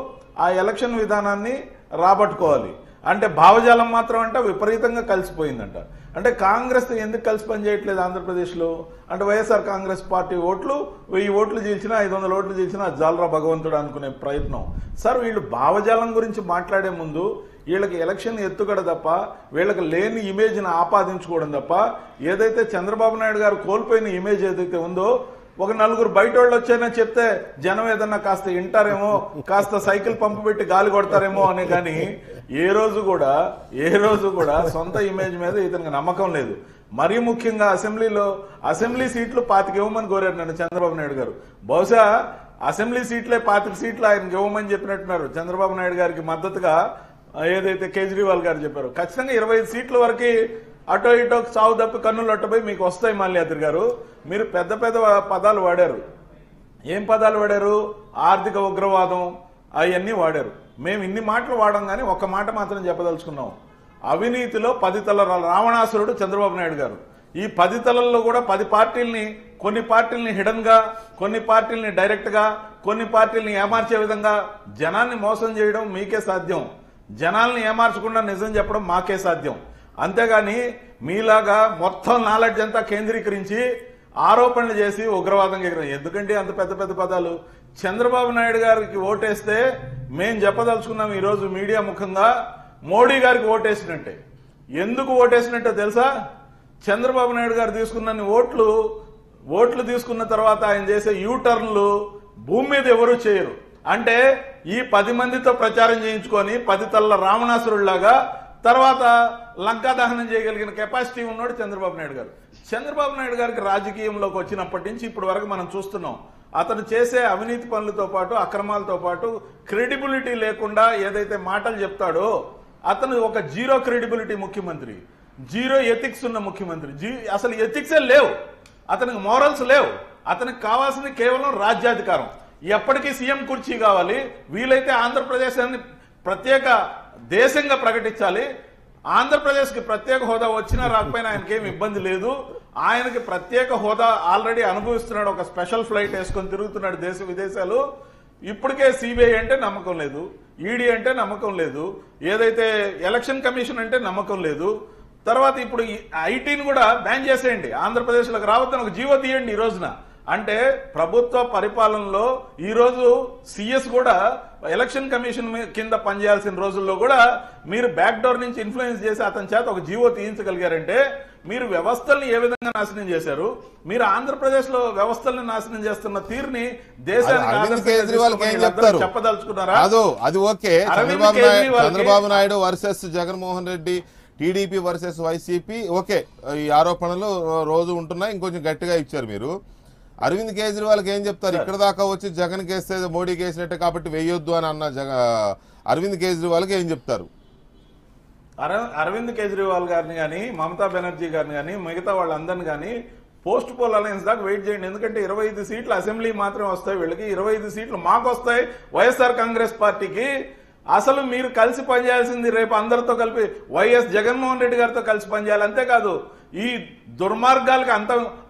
ఆ ఎలక్షన్ విధానాన్ని రాబట్టుకోవాలి అంటే భావజాలం మాత్రం అంటే విపరీతంగా కలిసిపోయిందంట. అంటే కాంగ్రెస్ ఎందుకు కలిసి పనిచేయట్లేదు ఆంధ్రప్రదేశ్లో అంటే, వైఎస్ఆర్ కాంగ్రెస్ పార్టీ ఓట్లు 1000 ఓట్లు చీల్చినా 500 ఓట్లు చీల్చినా జాలరా భగవంతుడు అనుకునే ప్రయత్నం. సార్ వీళ్ళు భావజాలం గురించి మాట్లాడే ముందు వీళ్ళకి ఎలక్షన్ ఎత్తుగడ తప్ప, వీళ్ళకి లేని ఇమేజ్ని ఆపాదించుకోవడం తప్ప, ఏదైతే చంద్రబాబు నాయుడు గారు కోల్పోయిన ఇమేజ్ ఏదైతే ఉందో, ఒక నలుగురు బయట వాళ్ళు వచ్చైనా చెప్తే జనం ఏదన్నా కాస్త వింటారేమో, కాస్త సైకిల్ పంపు పెట్టి గాలి కొడతారేమో అని. కానీ ఏ రోజు కూడా సొంత ఇమేజ్ మీద ఇతనికి నమ్మకం లేదు. మరీ ముఖ్యంగా అసెంబ్లీ సీట్లు 25 ఇవ్వమని కోరారు నన్ను చంద్రబాబు నాయుడు గారు. బహుశా అసెంబ్లీ సీట్లే 25 సీట్లు ఆయనకి ఇవ్వమని చెప్పినట్టున్నారు చంద్రబాబు నాయుడు గారికి మద్దతుగా. ఏదైతే కేజ్రీవాల్ గారు చెప్పారు, ఖచ్చితంగా 25 సీట్ల వరకు అటో ఇటో సాగు తప్పి కన్నులు అట్టపోయి మీకు వస్తాయి. మాల్యాద్రి గారు మీరు పెద్ద పెద్ద పదాలు వాడారు. ఏం పదాలు వాడారు? ఆర్థిక ఉగ్రవాదం అవన్నీ వాడారు. మేము ఇన్ని మాటలు వాడాం కానీ ఒక్క మాట మాత్రం చెప్పదలుచుకున్నాం. అవినీతిలో 10 తల రావణాసురుడు చంద్రబాబు నాయుడు గారు. ఈ 10 తలల్లో కూడా 10 పార్టీల్ని, కొన్ని పార్టీల్ని హిడన్ గా, కొన్ని పార్టీల్ని డైరెక్ట్ గా, కొన్ని పార్టీల్ని ఏమార్చే విధంగా జనాన్ని మోసం చేయడం మీకే సాధ్యం. జనాల్ని ఏమార్చకుండా నిజం చెప్పడం మాకే సాధ్యం. అంతేగాని మీలాగా మొత్తం నాలెడ్జ్ అంతా కేంద్రీకరించి ఆరోపణలు చేసి ఉగ్రవాదం ఎందుకంటే అంత పెద్ద పెద్ద పదాలు. చంద్రబాబు నాయుడు గారికి ఓటేస్తే మేం చెప్పదలుచుకున్నాం ఈరోజు మీడియా ముఖంగా, మోడీ గారికి ఓటేసినట్టే. ఎందుకు ఓటేసినట్టే తెలుసా? చంద్రబాబు నాయుడు గారు తీసుకున్న ఓట్లు తీసుకున్న తర్వాత ఆయన చేసే యూటర్న్లు భూమి మీద ఎవరూ చేయరు. అంటే ఈ 10 మందితో ప్రచారం చేయించుకొని 10 తల్ల రావణాసురుడిలాగా తర్వాత లంకా దహనం చేయగలిగిన కెపాసిటీ ఉన్నాడు చంద్రబాబు నాయుడు గారు. చంద్రబాబు నాయుడు గారికి రాజకీయంలోకి వచ్చినప్పటి నుంచి ఇప్పటి వరకు మనం చూస్తున్నాం, అతను చేసే అవినీతి పనులతో పాటు, అక్రమాలతో పాటు, క్రెడిబిలిటీ లేకుండా ఏదైతే మాటలు చెప్తాడో, అతను ఒక జీరో క్రెడిబిలిటీ ముఖ్యమంత్రి, జీరో ఎథిక్స్ ఉన్న ముఖ్యమంత్రి. అసలు ఎథిక్సే లేవు, అతనికి మోరల్స్ లేవు. అతనికి కావాల్సింది కేవలం రాజ్యాధికారం. ఎప్పటికీ సీఎం కుర్చీ కావాలి. వీలైతే ఆంధ్రప్రదేశాన్ని ప్రత్యేక దేశంగా ప్రకటించాలి. ఆంధ్రప్రదేశ్కి ప్రత్యేక హోదా వచ్చినా రాకపోయినా ఆయనకేం ఇబ్బంది లేదు. ఆయనకి ప్రత్యేక హోదా ఆల్రెడీ అనుభవిస్తున్నాడు. ఒక స్పెషల్ ఫ్లైట్ వేసుకొని తిరుగుతున్నాడు దేశ విదేశాలు. ఇప్పటికే సిబిఐ అంటే నమ్మకం లేదు, ఈడీ అంటే నమ్మకం లేదు, ఏదైతే ఎలక్షన్ కమిషన్ అంటే నమ్మకం లేదు. తర్వాత ఇప్పుడు ఐటీని కూడా బ్యాన్ చేసేయండి, ఆంధ్రప్రదేశ్లోకి రావద్దని ఒక జీవో తీయండి ఈ రోజున. అంటే ప్రభుత్వ పరిపాలనలో ఈరోజు సిఎస్ కూడా ఎలక్షన్ కమిషన్ కింద పనిచేయాల్సిన రోజుల్లో కూడా మీరు బ్యాక్ డోర్ నుంచి ఇన్ఫ్లుయెన్స్ చేసి అతని చేత ఒక జీవో తీయించగలిగారంటే మీరు వ్యవస్థల్ని ఏ విధంగా నాశనం చేశారు? మీరు ఆంధ్రప్రదేశ్ లో వ్యవస్థల్ని నాశనం చేస్తున్న తీరుని దేశానికి చెప్పదలుచుకున్నారా? అది okay. Chandrababu Naidu versus Jaganmohan Reddy, TDP versus YCP, okay, ఈ ఆరోపణలు రోజు ఉంటున్నాయి. ఇంకొంచెం గట్టిగా ఇచ్చారు మీరు. అరవింద్ కేజ్రీవాల్కి ఏం చెప్తారు? ఇక్కడ దాకా వచ్చి జగన్ కేస్తే మోడీకి వేసినట్టే కాబట్టి వేయొద్దు అని అన్న అరవింద్ కేజ్రీవాల్కి ఏం చెప్తారు? అరవింద్ కేజ్రీవాల్ గారిని కానీ, మమతా బెనర్జీ గారిని కానీ, మిగతా వాళ్ళందరినీ కానీ పోస్ట్ పోల్ అలయన్స్ దాకా వెయిట్ చేయండి. ఎందుకంటే 25 సీట్లు అసెంబ్లీ మాత్రమే వస్తాయి వీళ్ళకి, 25 సీట్లు మాకు వస్తాయి వైఎస్ఆర్ కాంగ్రెస్ పార్టీకి. అసలు మీరు కలిసి పనిచేయాల్సింది రేపు అందరితో కలిపి వైఎస్ జగన్మోహన్ రెడ్డి గారితో కలిసి పనిచేయాలి. అంతేకాదు ఈ దుర్మార్గాలకి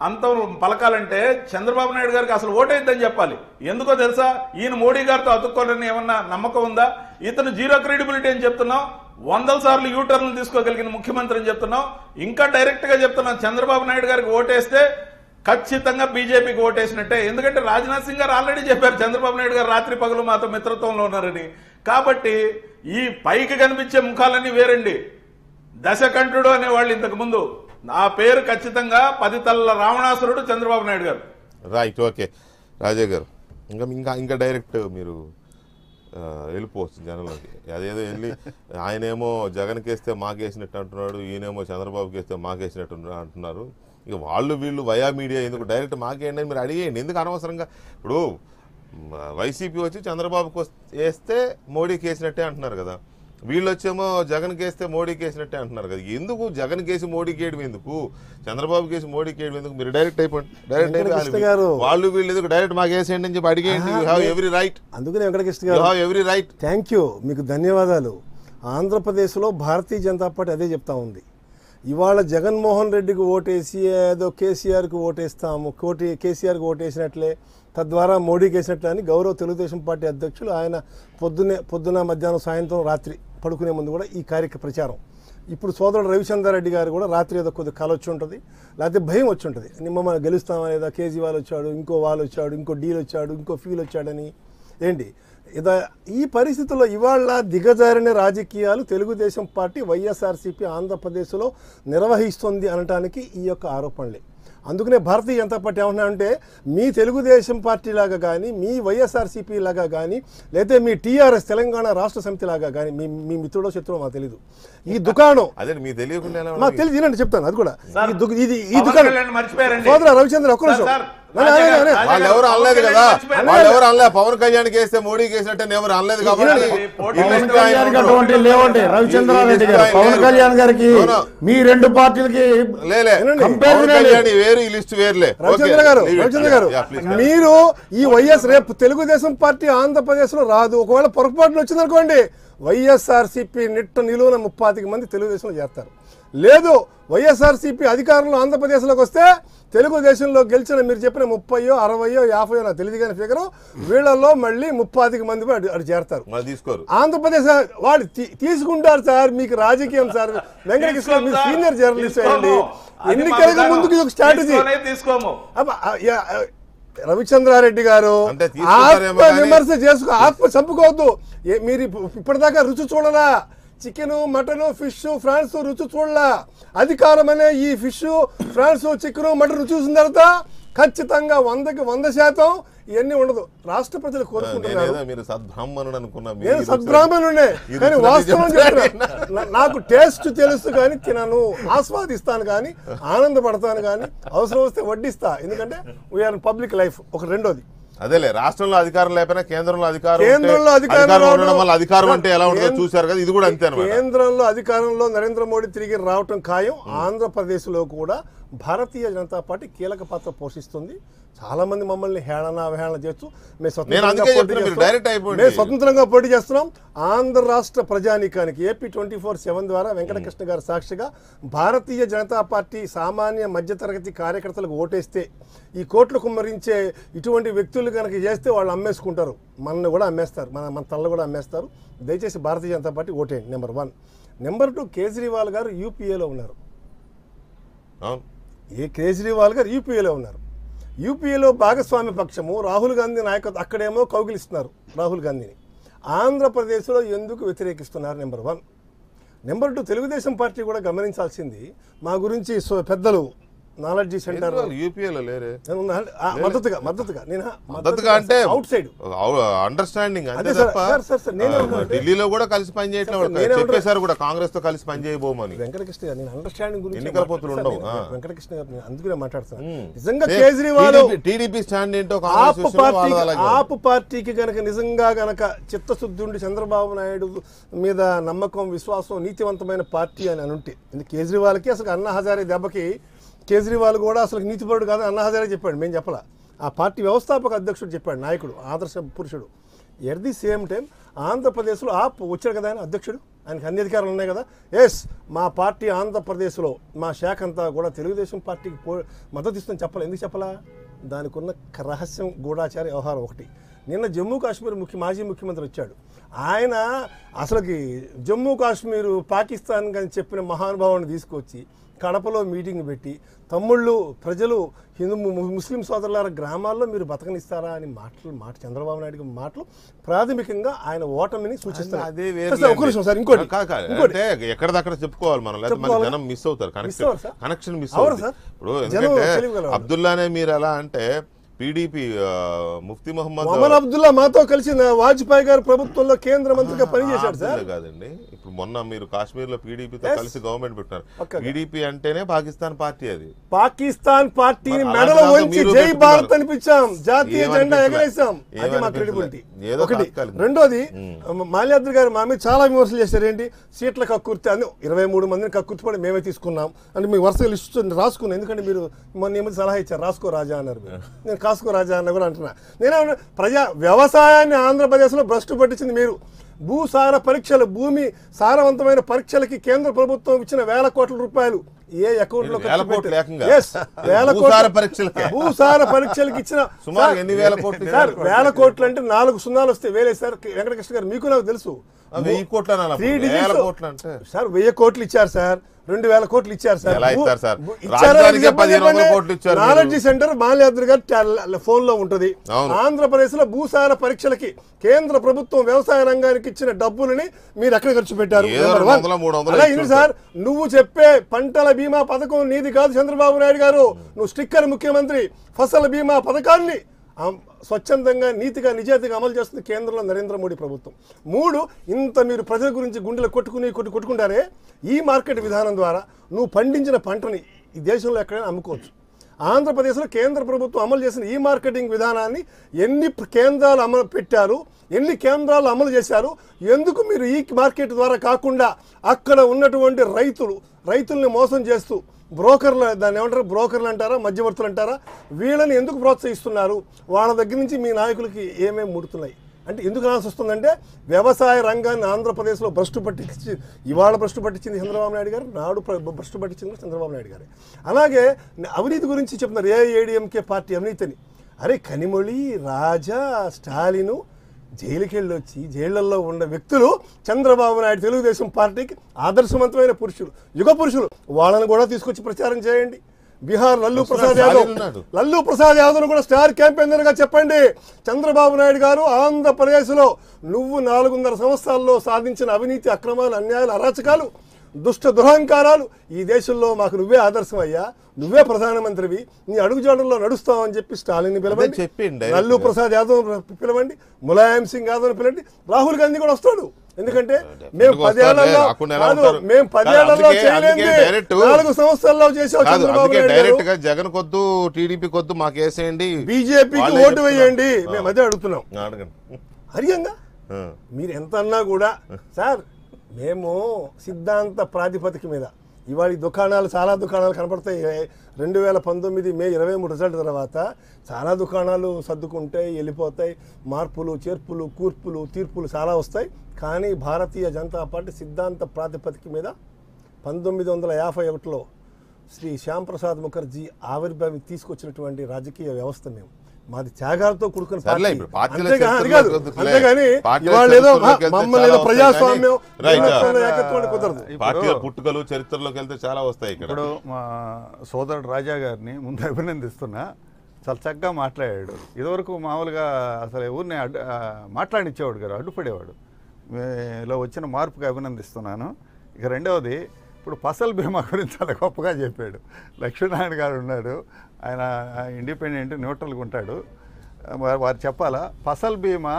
అంతం పలకాలంటే చంద్రబాబు నాయుడు గారికి అసలు ఓటేద్దని చెప్పాలి. ఎందుకో తెలుసా? ఈయన మోడీ గారితో అతుక్కోవాలని ఏమన్నా నమ్మకం ఉందా? ఇతను జీరో క్రెడిబిలిటీ అని చెప్తున్నాం, 100 సార్లు యూటర్న్లు తీసుకోగలిగిన ముఖ్యమంత్రి అని చెప్తున్నాం. ఇంకా డైరెక్ట్ గా చెప్తున్నాం, చంద్రబాబు నాయుడు గారికి ఓటేస్తే ఖచ్చితంగా బీజేపీకి ఓటేసినట్టే. ఎందుకంటే రాజ్నాథ్ సింగ్ గారు ఆల్రెడీ చెప్పారు చంద్రబాబు నాయుడు గారు రాత్రి పగలు మాతో మిత్రత్వంలో ఉన్నారని. కాబట్టి ఈ పైకి కనిపించే ముఖాలన్నీ వేరండి. దశకంఠుడు అనేవాళ్ళు ఇంతకు ముందు, ఆ పేరు ఖచ్చితంగా 10 తలల రావణాసురుడు చంద్రబాబు నాయుడు గారు. Right, okay. రాజా గారు ఇంకా డైరెక్ట్ మీరు వెళ్ళిపోవచ్చు జనంలోకి. అదేదో వెళ్ళి ఆయనేమో జగన్కి వేస్తే మాకేసినట్టు అంటున్నాడు, ఈయనేమో చంద్రబాబుకి వేస్తే మాకేసినట్టు అంటున్నారు. ఇక వాళ్ళు వీళ్ళు వయా మీడియా ఎందుకు డైరెక్ట్ మాకేయండి అని మీరు అడిగేయండి. ఎందుకు అనవసరంగా? ఇప్పుడు వైసీపీ వచ్చి చంద్రబాబుకి వేస్తే మోడీకి వేసినట్టే అంటున్నారు కదా, వీళ్ళు వచ్చేమో జగన్ కేస్తే మోడీకి వేసినట్టే అంటున్నారు కదా. ఎందుకు జగన్ కేసి మోడీకి వేయడం ఎందుకు, చంద్రబాబు కేసి మోడీకి వేయడం ఎందుకు? మీరు డైరెక్ట్ అయిపోండి. వాళ్ళు వీళ్ళు ఎందుకు డైరెక్ట్ మాకు వేసేయండి అని చెప్పి అడిగేయండి. You have every right. అందుకనే Venkatakrishna garu, you have every right. Thank you, మీకు ధన్యవాదాలు. ఆంధ్రప్రదేశ్లో భారతీయ జనతా పార్టీ అదే చెప్తా ఉంది. ఇవాళ జగన్మోహన్ రెడ్డికి ఓటేసి ఏదో కేసీఆర్కి ఓటేస్తాము, కేసీఆర్కి ఓటేసినట్లే తద్వారా మోడీకి వేసినట్లే అని గౌరవ తెలుగుదేశం పార్టీ అధ్యక్షులు ఆయన పొద్దున మధ్యాహ్నం సాయంత్రం రాత్రి పడుకునే ముందు కూడా ఈ ప్రచారం. ఇప్పుడు సోదరుడు రవిచంద్రారెడ్డి గారు కూడా రాత్రి ఏదో కొద్దిగా కల వచ్చి ఉంటుంది, లేకపోతే భయం వచ్చి ఉంటుంది. నిమ్మ గెలుస్తామా లేదా, కేజ్రీవాల్ వచ్చాడు, ఇంకో వాళ్ళు వచ్చాడు, ఇంకో డీల్ వచ్చాడు, ఇంకో ఫీల్ వచ్చాడని. ఏంటి ఈ పరిస్థితుల్లో ఇవాళ దిగజారిన రాజకీయాలు తెలుగుదేశం పార్టీ వైఎస్ఆర్సీపీ ఆంధ్రప్రదేశ్లో నిర్వహిస్తుంది అనటానికి ఈ యొక్క ఆరోపణలే. అందుకనే భారతీయ జనతా పార్టీ ఏమన్నా అంటే మీ తెలుగుదేశం పార్టీ లాగా కానీ, మీ వైఎస్ఆర్సీపీ లాగా కానీ, లేదా మీ టీఆర్ఎస్ తెలంగాణ రాష్ట్ర సమితి లాగా కానీ, మీ మిత్రుడో శత్రుడో మాకు తెలియదు. ఈ దుకాణం మాకు తెలియదు, వినండి చెప్తాను. అది కూడా ఈ దుకాణం సోదర రవిచంద్ర ఒక్క నిమిషం, వాళ్ళెవరు అనలేదు కదా, వాళ్ళెవరు అనలే. పవన్ కళ్యాణ్ వేస్తే మోడీకి వేసినట్టు ఎవరు అనలేదు కాబట్టి లేవండి. రవిచంద్రారెడ్డి గారు పవన్ కళ్యాణ్ గారికి మీ రెండు పార్టీలకి వేరు, ఈ లిస్ట్ వేరులే. రవిచంద్ర గారు మీరు ఈ వైఎస్ రేపు తెలుగుదేశం పార్టీ ఆంధ్రప్రదేశ్ లో రాదు. ఒకవేళ పొరపాటున వచ్చిందనుకోండి వైఎస్ఆర్సీపీ నిలువున 30 మంది తెలుగుదేశంలో చేస్తారు. లేదు వైఎస్ఆర్సీపీ అధికారంలో ఆంధ్రప్రదేశ్లోకి వస్తే తెలుగుదేశంలో గెలిచిన మీరు చెప్పిన 30, 60, 50 నాకు తెలియదు కానీ ఫిగరు వీళ్ళల్లో మళ్ళీ 30 మంది అటు చేరతారు. తీసుకోరు ఆంధ్రప్రదేశ్ వాడు తీసుకుంటారు సార్. మీకు రాజకీయం సార్. వెంకటకృష్ణ మీరు సీనియర్ జర్నలిస్ట్ అయ్యండి. ఎన్నికలకు ముందుకు ఒక స్ట్రాటజీ తీసుకోము. రవిచంద్రారెడ్డి గారు ఆత్మ విమర్శ చేసుకో, ఆత్మ చంపుకోవద్దు. మీరు ఇప్పటిదాకా రుచి చూడరా? చికెన్, మటన్, ఫిష్, ఫ్రాన్స్ రుచి చూడలా. అధికారం అనే ఈ ఫిష్, ఫ్రాన్స్, చికెన్, మటన్ రుచి చూసిన తర్వాత ఖచ్చితంగా 100కి 100% ఇవన్నీ ఉండదు. రాష్ట్ర ప్రజలు కోరుకుంటున్నారు. మీరు సద్బ్రాహ్మణుడు అనుకున్నా. నేను సద్బ్రాహ్మణుడే కానీ వాస్తవం చెప్తున్నా. నాకు టేస్ట్ తెలుసు కానీ తినను, ఆస్వాదిస్తాను కానీ ఆనందపడతాను కానీ అవసరం వస్తే వడ్డిస్తా. ఎందుకంటే వీఆర్ పబ్లిక్ లైఫ్. ఒక రెండోది అదేలే, రాష్ట్రంలో అధికారం లేకపోయినా కేంద్రంలో అధికారం ఉండడం వల్ల అధికారం అంటే ఎలా ఉంటుందో చూశారు కదా, ఇది కూడా అంతే. కేంద్రంలో అధికారంలో నరేంద్ర మోడీ తిరిగి రావటం ఖాయం. ఆంధ్రప్రదేశ్లో కూడా భారతీయ జనతా పార్టీ కీలక పాత్ర పోషిస్తుంది. చాలా మంది మమ్మల్ని అవహేళన చేస్తూ మేము స్వతంత్రంగా పోటీ చేస్తున్నాం. ఆంధ్ర రాష్ట్ర ప్రజానీకానికి ఏపీ 24/7 ద్వారా వెంకటకృష్ణ గారి సాక్షిగా భారతీయ జనతా పార్టీ సామాన్య మధ్యతరగతి కార్యకర్తలకు ఓటేస్తే, ఈ కోట్లు కుమ్మరించే ఇటువంటి వ్యక్తులు కనుక చేస్తే వాళ్ళు అమ్మేసుకుంటారు. మనల్ని కూడా అమ్మేస్తారు, మన తల్లు కూడా అమ్మేస్తారు. దయచేసి భారతీయ జనతా పార్టీ ఓటేయండి. నెంబర్ 1. నెంబర్ 2, కేజ్రీవాల్ గారు యూపీఏలో ఉన్నారు. కేజ్రీవాల్ గారు యూపీఏలో ఉన్నారు. యూపీఏలో భాగస్వామ్య పక్షము రాహుల్ గాంధీ నాయకత్వం, అక్కడేమో కౌగిలిస్తున్నారు రాహుల్ గాంధీని. ఆంధ్రప్రదేశ్లో ఎందుకు వ్యతిరేకిస్తున్నారు? నెంబర్ 1. నెంబర్ 2, తెలుగుదేశం పార్టీ కూడా గమనించాల్సింది. మా గురించి పెద్దలు నాలెడ్జి సెంటర్ యూపీఏలో లేరే మద్దతుగా అంటే అవుట్ సైడ్ అండర్స్టాండింగ్ అంతే తప్ప ఢిల్లీలో కూడా కలిసి పనిచేయట్లేదు. చెప్పేశారు కూడా కాంగ్రెస్ తో కలిసి పనిచేయబోమని. వెంకటకృష్ణ గారు నేను అండర్స్టాండింగ్ గురించి ఎన్నికల పోతులు ఉండవు. వెంకటకృష్ణ గారు అందుకనే మాట్లాడుతున్నాను. నిజంగా కేజ్రీవాల్ టీడీపీ స్టాండ్ ఏంటో ఆప్ పార్టీకి గనక నిజంగా గనక చిత్తశుద్ధి ఉండి చంద్రబాబు నాయుడు మీద నమ్మకం, విశ్వాసం, నీతివంతమైన పార్టీ అని అనుంటే, కేజ్రీవాల్కి అసలు అన్నా హజారే దెబ్బకి కేజ్రీవాల్ కూడా అసలు నీతిపరుడు కాదని అన్నా హజారే చెప్పాడు. మేము చెప్పలా. ఆ పార్టీ వ్యవస్థాపక అధ్యక్షుడు చెప్పాడు, నాయకుడు, ఆదర్శ పురుషుడు. ఎట్ ది సేమ్ టైం ఆంధ్రప్రదేశ్లో వచ్చాడు కదా ఆయన అధ్యక్షుడు, ఆయనకి అన్ని అధికారాలు ఉన్నాయి కదా. మా పార్టీ ఆంధ్రప్రదేశ్లో మా శాఖ అంతా కూడా తెలుగుదేశం పార్టీకి మద్దతు ఇస్తుందని చెప్పాలి. ఎందుకు చెప్పాలా? దానికి ఉన్న రహస్యం, గూఢాచార వ్యవహారం ఒకటి. నిన్న జమ్మూ కాశ్మీర్ మాజీ ముఖ్యమంత్రి వచ్చాడు. ఆయన అసలుకి జమ్మూ కాశ్మీరు పాకిస్తాన్ అని చెప్పిన మహానుభావుని తీసుకొచ్చి కడపలో మీటింగ్ పెట్టి, తమ్ముళ్ళు, ప్రజలు, హిందూ ముస్లిం సోదరుల గ్రామాల్లో మీరు బతకనిస్తారా అని మాట చంద్రబాబు నాయుడు మాటలు ప్రాథమికంగా ఆయన ఓటమిని సూచిస్తారు. ఇంకోటి ఎక్కడదక్కడ చెప్పుకోవాలి మనం, లేకపోతే జనం మిస్ అవుతారు, కనెక్షన్ మిస్ అవుతారు. ఇప్పుడు ఎందుకంటే అబ్దుల్లానే మీరు ఎలా అంటే పీడీపీ ముఫ్తీ మొహమ్మద్ అబ్దుల్లా మాతో కలిసి వాజ్పేయి గారు ప్రభుత్వంలో కేంద్ర మంత్రిగా పనిచేశాడు సార్. కాదండి, ఇప్పుడు మొన్న మీరు కాశ్మీర్ లో పీడీపీతో కలిసి గవర్నమెంట్ పెట్టారు. పీడీపీ అంటేనే పాకిస్తాన్ పార్టీ. అది పాకిస్తాన్ పార్టీని మెడలో వంచి జై భారత్ అనిపించాం, జాతీయ జెండా ఎగరేసాం. అది మా క్రెడిబిలిటీ. ఒకటి. రెండోది, మాల్యాద్రి గారు మా మీద చాలా విమర్శలు చేశారు. ఏంటి సీట్ల కక్కుర్తి అని 23 మందిని కక్కుర్తి పడి మేమే తీసుకున్నాం అంటే మీ వరుసగా లిస్టు రాసుకున్నాం. ఎందుకంటే మీరు మొన్న ఏమైనా సలహా ఇచ్చారు, రాసుకో రాజా అన్నారు. నేను రాసుకో రాజా అన్న కూడా అంటున్నా. నేనే వ్యవసాయాన్ని ఆంధ్రప్రదేశ్లో భ్రష్టు పట్టించింది మీరు. భూసార పరీక్షలు, భూమి సారవంతమైన పరీక్షలకి కేంద్ర ప్రభుత్వం ఇచ్చిన ₹1,000 కోట్ల ఏ అకౌంట్ లో భూసార పరీక్షలకు ఇచ్చిన ₹1,000 కోట్లు అంటే 4 సున్నాలు వస్తే వేలే సార్. వెంకటకృష్ణ గారు మీకు నాకు తెలుసు. 1000 కోట్లు సార్, 1000 కోట్లు ఇచ్చారు సార్, 2,000 కోట్లు ఇచ్చారు సార్. నాలెడ్జి సెంటర్ మాల్యాద్రి గారు ఫోన్ లో ఉంటది. ఆంధ్రప్రదేశ్ లో భూసార పరీక్షలకి కేంద్ర ప్రభుత్వం వ్యవసాయ రంగానికి ఇచ్చిన డబ్బులని మీరు ఎక్కడ ఖర్చు పెట్టారు? సార్, నువ్వు చెప్పే పంటల బీమా పథకం నీది కాదు చంద్రబాబు నాయుడు గారు. నువ్వు స్టిక్కర్ ముఖ్యమంత్రి. ఫసల్ బీమా పథకాన్ని స్వచ్ఛందంగా, నీతిగా, నిజాయితీగా అమలు చేస్తుంది కేంద్రంలో నరేంద్ర మోడీ ప్రభుత్వం. 3, ఇంత మీరు ప్రజల గురించి గుండెలు కొట్టుకుంటారే, ఈ మార్కెట్ విధానం ద్వారా నువ్వు పండించిన పంటని ఈ దేశంలో ఎక్కడైనా అమ్ముకోవచ్చు. ఆంధ్రప్రదేశ్లో కేంద్ర ప్రభుత్వం అమలు చేసిన ఈ మార్కెటింగ్ విధానాన్ని ఎన్ని కేంద్రాలు అమలు పెట్టారు, ఎన్ని కేంద్రాలు అమలు చేశారు, ఎందుకు మీరు ఈ మార్కెట్ ద్వారా కాకుండా అక్కడ ఉన్నటువంటి రైతుల్ని మోసం చేస్తూ బ్రోకర్లు, దాన్ని ఏమంటారు, బ్రోకర్లు అంటారా, మధ్యవర్తులు అంటారా, వీళ్ళని ఎందుకు ప్రోత్సహిస్తున్నారు? వాళ్ళ దగ్గర నుంచి మీ నాయకులకి ఏమేమి ముడుతున్నాయి? అంటే ఎందుకు అనాల్సి వస్తుందంటే వ్యవసాయ రంగాన్ని ఆంధ్రప్రదేశ్లో భ్రష్టు పట్టించి ఇవాళ భ్రష్టు పట్టించింది చంద్రబాబు నాయుడు గారు, నాడు భ్రష్టు పట్టించింది చంద్రబాబు నాయుడు గారు. అలాగే అవినీతి గురించి చెప్తున్నారు ఏఐఏడిఎంకే పార్టీ అవినీతిని. అరే కనిమొళి, రాజా, స్టాలిను జైలుకి వెళ్ళి వచ్చి జైళ్లలో ఉన్న వ్యక్తులు చంద్రబాబు నాయుడు తెలుగుదేశం పార్టీకి ఆదర్శవంతమైన పురుషులు, యుగ పురుషులు. వాళ్ళని కూడా తీసుకొచ్చి ప్రచారం చేయండి. బీహార్ లల్లూ ప్రసాద్ యాదవ్ కూడా స్టార్ క్యాంపెయినర్ గా చెప్పండి. చంద్రబాబు నాయుడు గారు ఆంధ్రప్రదేశ్లో నువ్వు 4.5 సంవత్సరాల్లో సాధించిన అవినీతి, అక్రమాలు, అన్యాయాలు, అరాచకాలు, దుష్ట దురహంకారాలు ఈ దేశంలో మాకు నువ్వే ఆదర్శం అయ్యా, నువ్వే ప్రధానమంత్రివి, నీ అడుగుజాడల్లో నడుస్తావని చెప్పి స్టాలిన్ పిలవండి, లల్లూ ప్రసాద్ యాదవ్ పిలవండి, ములాయం సింగ్ యాదవ్ పిలవండి, రాహుల్ గాంధీ కూడా వస్తాడు. ఎందుకంటే మేము 10 ఏళ్లలో చేయలేంది 4 సంవత్సరాల్లో చేసావు. డైరెక్ట్ గా జగన్ కొద్దు, టీడీపీ కొద్దు, మాకేసేయండి, బీజేపీకి ఓటు వేయండి, మేము అదే అడుగుతున్నాం. హరియంగా మీరు ఎంత అన్నా కూడా సార్ మేము సిద్ధాంత ప్రాతిపదిక మీద ఇవాళ దుకాణాలు, చాలా దుకాణాలు కనపడతాయి. 2019 మే 23 రిజల్ట్ తర్వాత చాలా దుకాణాలు సర్దుకుంటాయి, వెళ్ళిపోతాయి, మార్పులు, చేర్పులు, కూర్పులు, తీర్పులు చాలా వస్తాయి. కానీ భారతీయ జనతా పార్టీ సిద్ధాంత ప్రాతిపదిక మీద 1951లో శ్రీ శ్యాంప్రసాద్ ముఖర్జీ ఆవిర్భావం తీసుకొచ్చినటువంటి రాజకీయ వ్యవస్థ మేము. మాది త్యాగాలతో కూడుకున్న అంతేగాని ఇవాళ ఏదో మమ్మల్ని ఏదో ప్రజాస్వామ్యం కుదరదు. పార్టీల పుట్టుకలు చరిత్రలోకి వెళ్తే చాలా వస్తాయి. ఇప్పుడు మా సోదరుడు రాజా గారిని ముందు అభినందిస్తున్నా, చాలా చక్కగా మాట్లాడాడు. ఇదివరకు మామూలుగా అసలు ఊరిని మాట్లాడిచ్చేవాడు గారు, అడ్డుపడేవాడు. ఇలా వచ్చిన మార్పుకి అభినందిస్తున్నాను. ఇక రెండవది, ఇప్పుడు ఫసల్ బీమా గురించి చాలా గొప్పగా చెప్పాడు. లక్ష్మీనారాయణ గారు ఉన్నాడు, ఆయన ఇండిపెండెంట్, న్యూట్రల్గా ఉంటాడు. వారు చెప్పాలా, ఫసల్ బీమా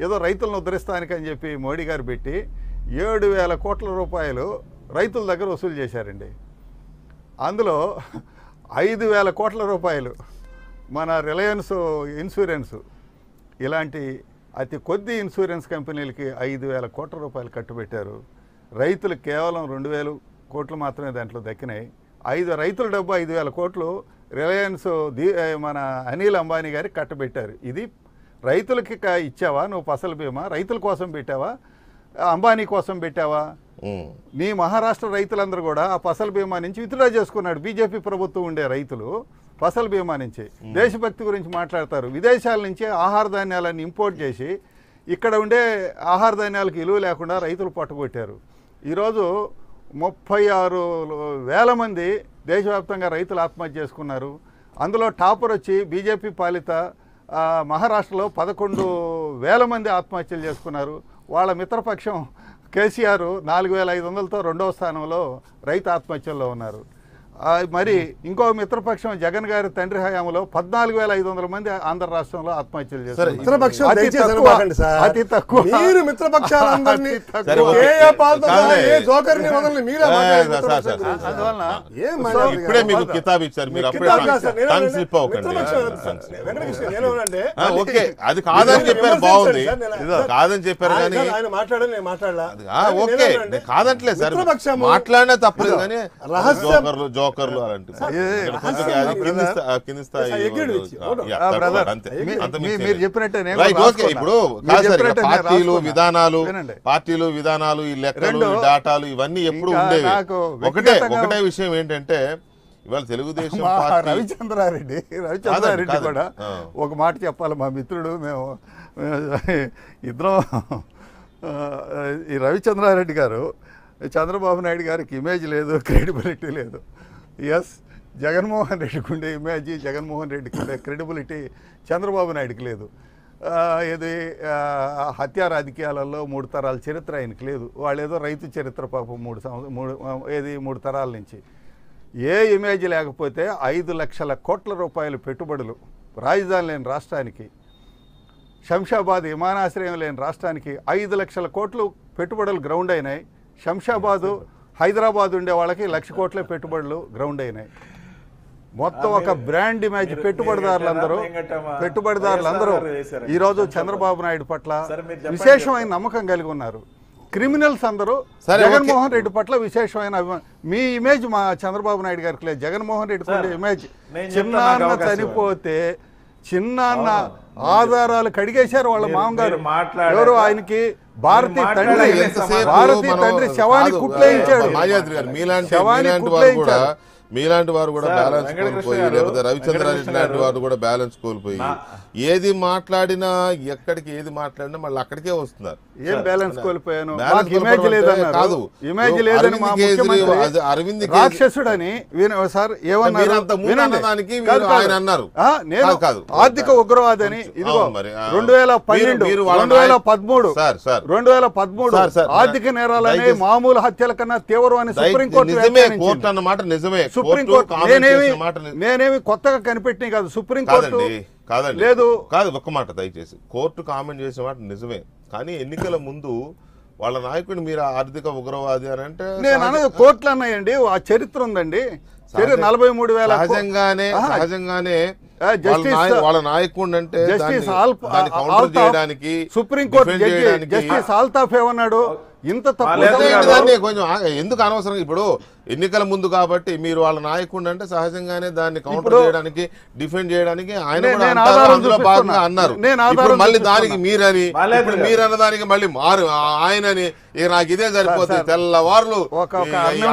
ఏదో రైతులను ఉద్ధరిస్తానికని చెప్పి మోడీ గారు పెట్టి 7,000 కోట్ల రూపాయలు రైతుల దగ్గర వసూలు చేశారండి. అందులో 5,000 కోట్ల రూపాయలు మన రిలయన్స్ ఇన్సూరెన్స్, ఇలాంటి అతి కొద్ది ఇన్సూరెన్స్ కంపెనీలకి 5,000 కోట్ల రూపాయలు కట్టుబెట్టారు. రైతులు కేవలం 2,000 కోట్లు మాత్రమే దాంట్లో దక్కినాయి. రైతుల డబ్బు 5,000 కోట్లు రిలయన్స్ మన అనిల్ అంబానీ గారికి కట్టబెట్టారు. ఇది రైతులకి ఇచ్చావా నువ్వు ఫసల్ బీమా? రైతుల కోసం పెట్టావా, అంబానీ కోసం పెట్టావా? నీ మహారాష్ట్ర రైతులందరూ కూడా ఆ ఫసల్ బీమా నుంచి విత్డ్రా చేసుకున్నాడు. బీజేపీ ప్రభుత్వం ఉండే రైతులు ఫసల్ బీమా నుంచి దేశభక్తి గురించి మాట్లాడతారు. విదేశాల నుంచి ఆహార ధాన్యాలన్నీ ఇంపోర్ట్ చేసి ఇక్కడ ఉండే ఆహార ధాన్యాలకు విలువ లేకుండా రైతులు పట్టుకొట్టారు. ఈరోజు 36,000 మంది దేశవ్యాప్తంగా రైతులు ఆత్మహత్య చేసుకున్నారు. అందులో టాపర్ వచ్చి బీజేపీ పాలిత మహారాష్ట్రలో 11,000 మంది ఆత్మహత్యలు చేసుకున్నారు. వాళ్ళ మిత్రపక్షం కేసీఆర్ 4,500తో 2వ స్థానంలో రైతు ఆత్మహత్యల్లో ఉన్నారు. మరి ఇంకో మిత్రపక్షం జగన్ గారి తండ్రి హయాంలో 14,500 మంది ఆంధ్ర రాష్ట్రంలో ఆత్మహత్యలు చేశారు. అతి తక్కువ మీరు మిత్రపక్షాలందరినీ ఇప్పుడే మీకు కితాబ్ ఇచ్చారు, మీరు ఓకే అది కాదని చెప్పారు, బాగుంది కాదని చెప్పారు కానీ ఓకే కాదంటలేదు సార్, మాట్లాడినా తప్పలేదు కానీ జోకర్లు అలాంటి కింది స్థాయి మీరు చెప్పినట్టే ఇప్పుడు పార్టీలు విధానాలు ఈ లెక్కలు డాటాలు ఇవన్నీ ఎప్పుడు ఉండేవి. ఒకటే విషయం ఏంటంటే ఇవాళ తెలుగుదేశం రవిచంద్రారెడ్డి కూడా ఒక మాట చెప్పాలి. మా మిత్రుడు మేము ఇద్దరం, ఈ రవిచంద్రారెడ్డి గారు చంద్రబాబు నాయుడు గారికి ఇమేజ్ లేదు, క్రెడిబిలిటీ లేదు. ఎస్, జగన్మోహన్ రెడ్డికి ఉండే ఇమేజ్, జగన్మోహన్ రెడ్డికి ఉండే క్రెడిబిలిటీ చంద్రబాబు నాయుడికి లేదు. ఇది హత్యా రాజకీయాలలో 3 తరాల చరిత్ర ఆయనకి లేదు. వాళ్ళు ఏదో రైతు చరిత్ర పాపం 3 తరాల నుంచి. ఏ ఇమేజ్ లేకపోతే 5 లక్షల కోట్ల రూపాయలు పెట్టుబడులు రాజధాని లేని రాష్ట్రానికి, శంషాబాద్ విమానాశ్రయం లేని రాష్ట్రానికి 5 లక్షల కోట్లు పెట్టుబడులు గ్రౌండ్ అయినాయి. శంషాబాదు, హైదరాబాద్ ఉండే వాళ్ళకి 1,00,000 కోట్ల పెట్టుబడులు గ్రౌండ్ అయినాయి. మొత్తం ఒక బ్రాండ్ ఇమేజ్ పెట్టుబడిదారులందరూ ఈరోజు చంద్రబాబు నాయుడు పట్ల విశేషమైన నమ్మకం కలిగి ఉన్నారు. క్రిమినల్స్ అందరూ జగన్మోహన్ రెడ్డి పట్ల విశేషమైన మీ ఇమేజ్ మా చంద్రబాబు నాయుడు గారికి లేదు. జగన్మోహన్ రెడ్డికి ఉండే ఇమేజ్, చిన్నాన్న చనిపోతే చిన్నాన్న ఆధారాలు కడిగేశారు వాళ్ళ మామగారు. ఎవరు ఆయనకి భారతీ తండ్రి శవాన్ని కుట్లేయించాడు. మీలాంటి వారు కూడా బ్యాలెన్స్ కోల్పోయి, లేకపోతే రవిచంద్రారెడ్డి లాంటి వారు కూడా బ్యాలెన్స్ కోల్పోయి ఏది మాట్లాడినా ఎక్కడికి ఏది మాట్లాడినా మళ్ళీ అక్కడికే వస్తున్నారు. ఏం బ్యాలెన్స్ కోల్పోయాను? కాదు, ఇమేజ్ లేదని మా ముఖ్యమంత్రి అరవింద్ రాక్షసుడని సార్ ఏమన్నారు అన్నారు. నేను ఆర్థిక ఉగ్రవాదని ఇదిగో 2012, 2013, 2013 ఆర్థిక నేరాలని మామూలు హత్యల కన్నా తీవ్రమని సుప్రీంకోర్టు అన్నమాట. నిజమే. సుప్రీంకోర్టు నేనేమి కొత్తగా కనిపెట్టిన కాదు. సుప్రీంకోర్టు లేదు కాదు, ఒక్క మాట దయచేసి, కోర్టు కామెంట్ చేసే మాట నిజమే. కానీ ఎన్నికల ముందు వాళ్ళ నాయకుడు మీరు ఆర్థిక ఉగ్రవాది అని అంటే నేను అనేది కోర్టులు అన్నాయండి. ఆ చరిత్ర ఉందండి. 43,000 సహజంగానే వాళ్ళ నాయకుడు అంటే చేయడానికి సుప్రీంకోర్టు జస్టిస్ ఆల్తాఫ్ ఏమన్నాడు? ఇంత దాన్ని కొంచెం ఎందుకు అనవసరం? ఇప్పుడు ఎన్నికల ముందు కాబట్టి మీరు వాళ్ళ నాయకుడు అంటే సహజంగానే దాన్ని కౌంటర్ చేయడానికి, డిఫెండ్ చేయడానికి ఆయన అందులో భాగంగా అన్నారు. మళ్ళీ దానికి మీరని, ఇప్పుడు మీరన్న దానికి మళ్ళీ ఆయనని, ఇక నాకు ఇదే సరిపోతుంది. తెల్లవారులు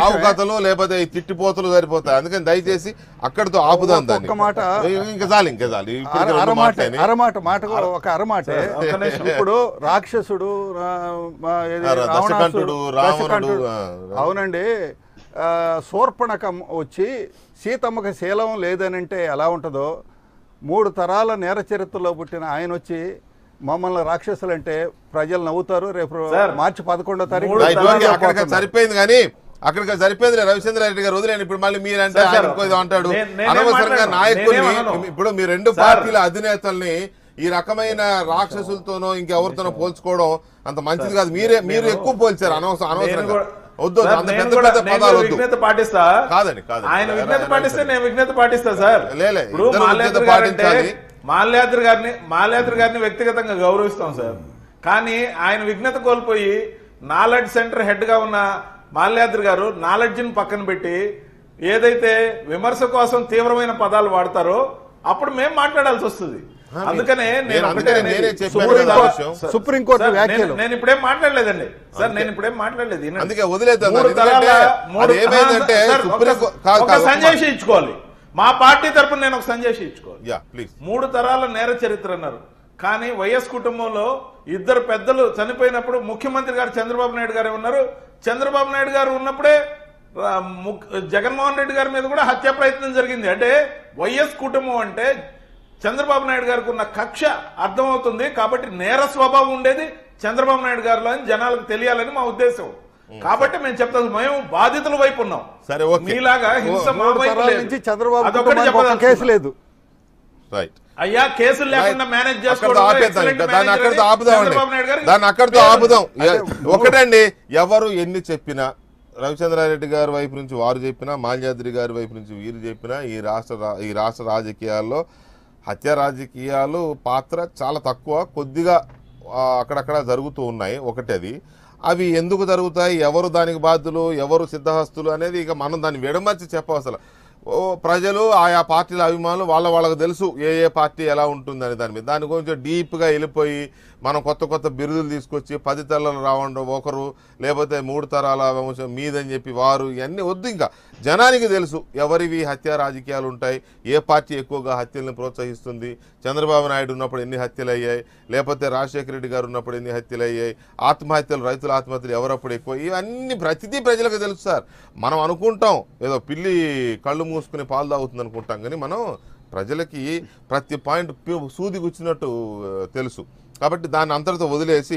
అవకతలు లేకపోతే తిట్టిపోతలు సరిపోతాయి. అందుకని దయచేసి అక్కడితో ఆపుదాం దాన్ని. ఇంకా చాలు. ఇప్పుడు రాక్షసుడు దశకంఠుడు, రావణుడు. అవునండి. శూర్పణఖ వచ్చి సీతమ్మకి శీలం లేదనంటే ఎలా ఉంటుందో, 3 తరాల నేర చరిత్రలో పుట్టిన ఆయన వచ్చి మమ్మల్ని రాక్షసులంటే ప్రజలు నవ్వుతారు. రేపు మార్చి 11వ తారీఖు సరిపోయింది. కానీ అక్కడికి సరిపోయింది. రవిచంద్రారెడ్డి గారు వదిలేండి. ఇప్పుడు మళ్ళీ మీరంటే అంటాడు అనవసరంగా నాయకుల్ని. ఇప్పుడు మీ 2 పార్టీల అధినేతల్ని ఈ రకమైన రాక్షసులతోనో ఇంకెవరితోనో పోల్చుకోవడం అంత మంచిది కాదు. మీరు ఎక్కువ పోల్చారు అనవసరంగా. వద్దు, అంత పెద్ద పెద్ద పదాలు వద్దు. కాదండి, కాదు. ఆయన విజ్ఞత పాటిస్తే నేను విజ్ఞత పాటిస్తా సార్. ఇప్పుడు మాల్యాద్రి గారిని వ్యక్తిగతంగా గౌరవిస్తాం సార్. కానీ ఆయన విజ్ఞత కోల్పోయి నాలెడ్జ్ సెంటర్ హెడ్ గా ఉన్న మాల్యాద్రి గారు నాలెడ్జ్ ని పక్కన పెట్టి ఏదైతే విమర్శ కోసం తీవ్రమైన పదాలు వాడతారో అప్పుడు మేము మాట్లాడాల్సి వస్తుంది. అందుకనే సుప్రీంకోర్టు వ్యాఖ్యలు నేను ఇప్పుడేం మాట్లాడలేదండి సార్. నేను ఇప్పుడేం మాట్లాడలేదు. అందుకే వదిలేద్దాం. సంజయ్ ఇచ్చుకోవాలి. మా పార్టీ తరపున నేను ఒక సంజయ్ ఇచ్చుకోవాలి. 3 తరాల నేర చరిత్ర అన్నారు. కానీ వైఎస్ కుటుంబంలో 2 పెద్దలు చనిపోయినప్పుడు ముఖ్యమంత్రి గారు చంద్రబాబు నాయుడు గారే ఉన్నారు. చంద్రబాబు నాయుడు గారు ఉన్నప్పుడే జగన్మోహన్ రెడ్డి గారి మీద కూడా హత్యా ప్రయత్నం జరిగింది. అంటే వైఎస్ కుటుంబం అంటే చంద్రబాబు నాయుడు గారికి ఉన్న కక్ష అర్థమవుతుంది. కాబట్టి నేర స్వభావం ఉండేది చంద్రబాబు నాయుడు గారిలో అని జనాలకు తెలియాలని మా ఉద్దేశం. కాబట్టి మేము చెప్తాం, మేము బాధితుల వైపు ఉన్నాం. సరే, మీలాగా హింస మా వైపు లేదు. అయ్యా, కేసులు లేకుండా మేనేజ్ చేసుకోవడం. దాన్ని అక్కడితో ఆపుదాం. ఒకటండి, ఎవరు ఎన్ని చెప్పినా, రవిచంద్రారెడ్డి గారి వైపు నుంచి వారు చెప్పినా, మాల్యాద్రి గారి వైపు నుంచి వీరు చెప్పినా, ఈ రాష్ట్ర రాజకీయాల్లో హత్య రాజకీయాలు పాత్ర చాలా తక్కువ, కొద్దిగా అక్కడక్కడ జరుగుతూ ఉన్నాయి. ఒకటి అది. అవి ఎందుకు జరుగుతాయి, ఎవరు దానికి బాధ్యులు, ఎవరు సిద్ధహస్తులు అనేది ఇక మనం దాన్ని విడమర్చి చెప్పవసలు. ప్రజలు ఆయా పార్టీల అభిమానులు వాళ్ళకు తెలుసు ఏ పార్టీ ఎలా ఉంటుందని. దాని కొంచెం డీప్గా వెళ్ళిపోయి మనం కొత్త బిరుదులు తీసుకొచ్చి 10 తరాలు రావడం ఒకరు, లేకపోతే 3 తరాల వంశం మీదని చెప్పి వారు, ఇవన్నీ వద్దు. ఇంకా జనానికి తెలుసు ఎవరివి హత్య రాజకీయాలు ఉంటాయి, ఏ పార్టీ ఎక్కువగా హత్యలను ప్రోత్సహిస్తుంది. చంద్రబాబు నాయుడు ఉన్నప్పుడు ఎన్ని హత్యలు అయ్యాయి, లేకపోతే రాజశేఖర రెడ్డి గారు ఉన్నప్పుడు ఎన్ని హత్యలు అయ్యాయి, ఆత్మహత్యలు, రైతుల ఆత్మహత్యలు ఎవరప్పుడు ఎక్కువ, ఇవన్నీ ప్రతిదీ ప్రజలకు తెలుసు సార్. మనం అనుకుంటాం ఏదో పిల్లి కళ్ళు మూసుకుని పాలు తాగుతుంది అనుకుంటాం, కానీ మనం ప్రజలకి ప్రతి పాయింట్ సూది గుచ్చినట్టు తెలుసు. కాబట్టి దాన్ని అంతటితో వదిలేసి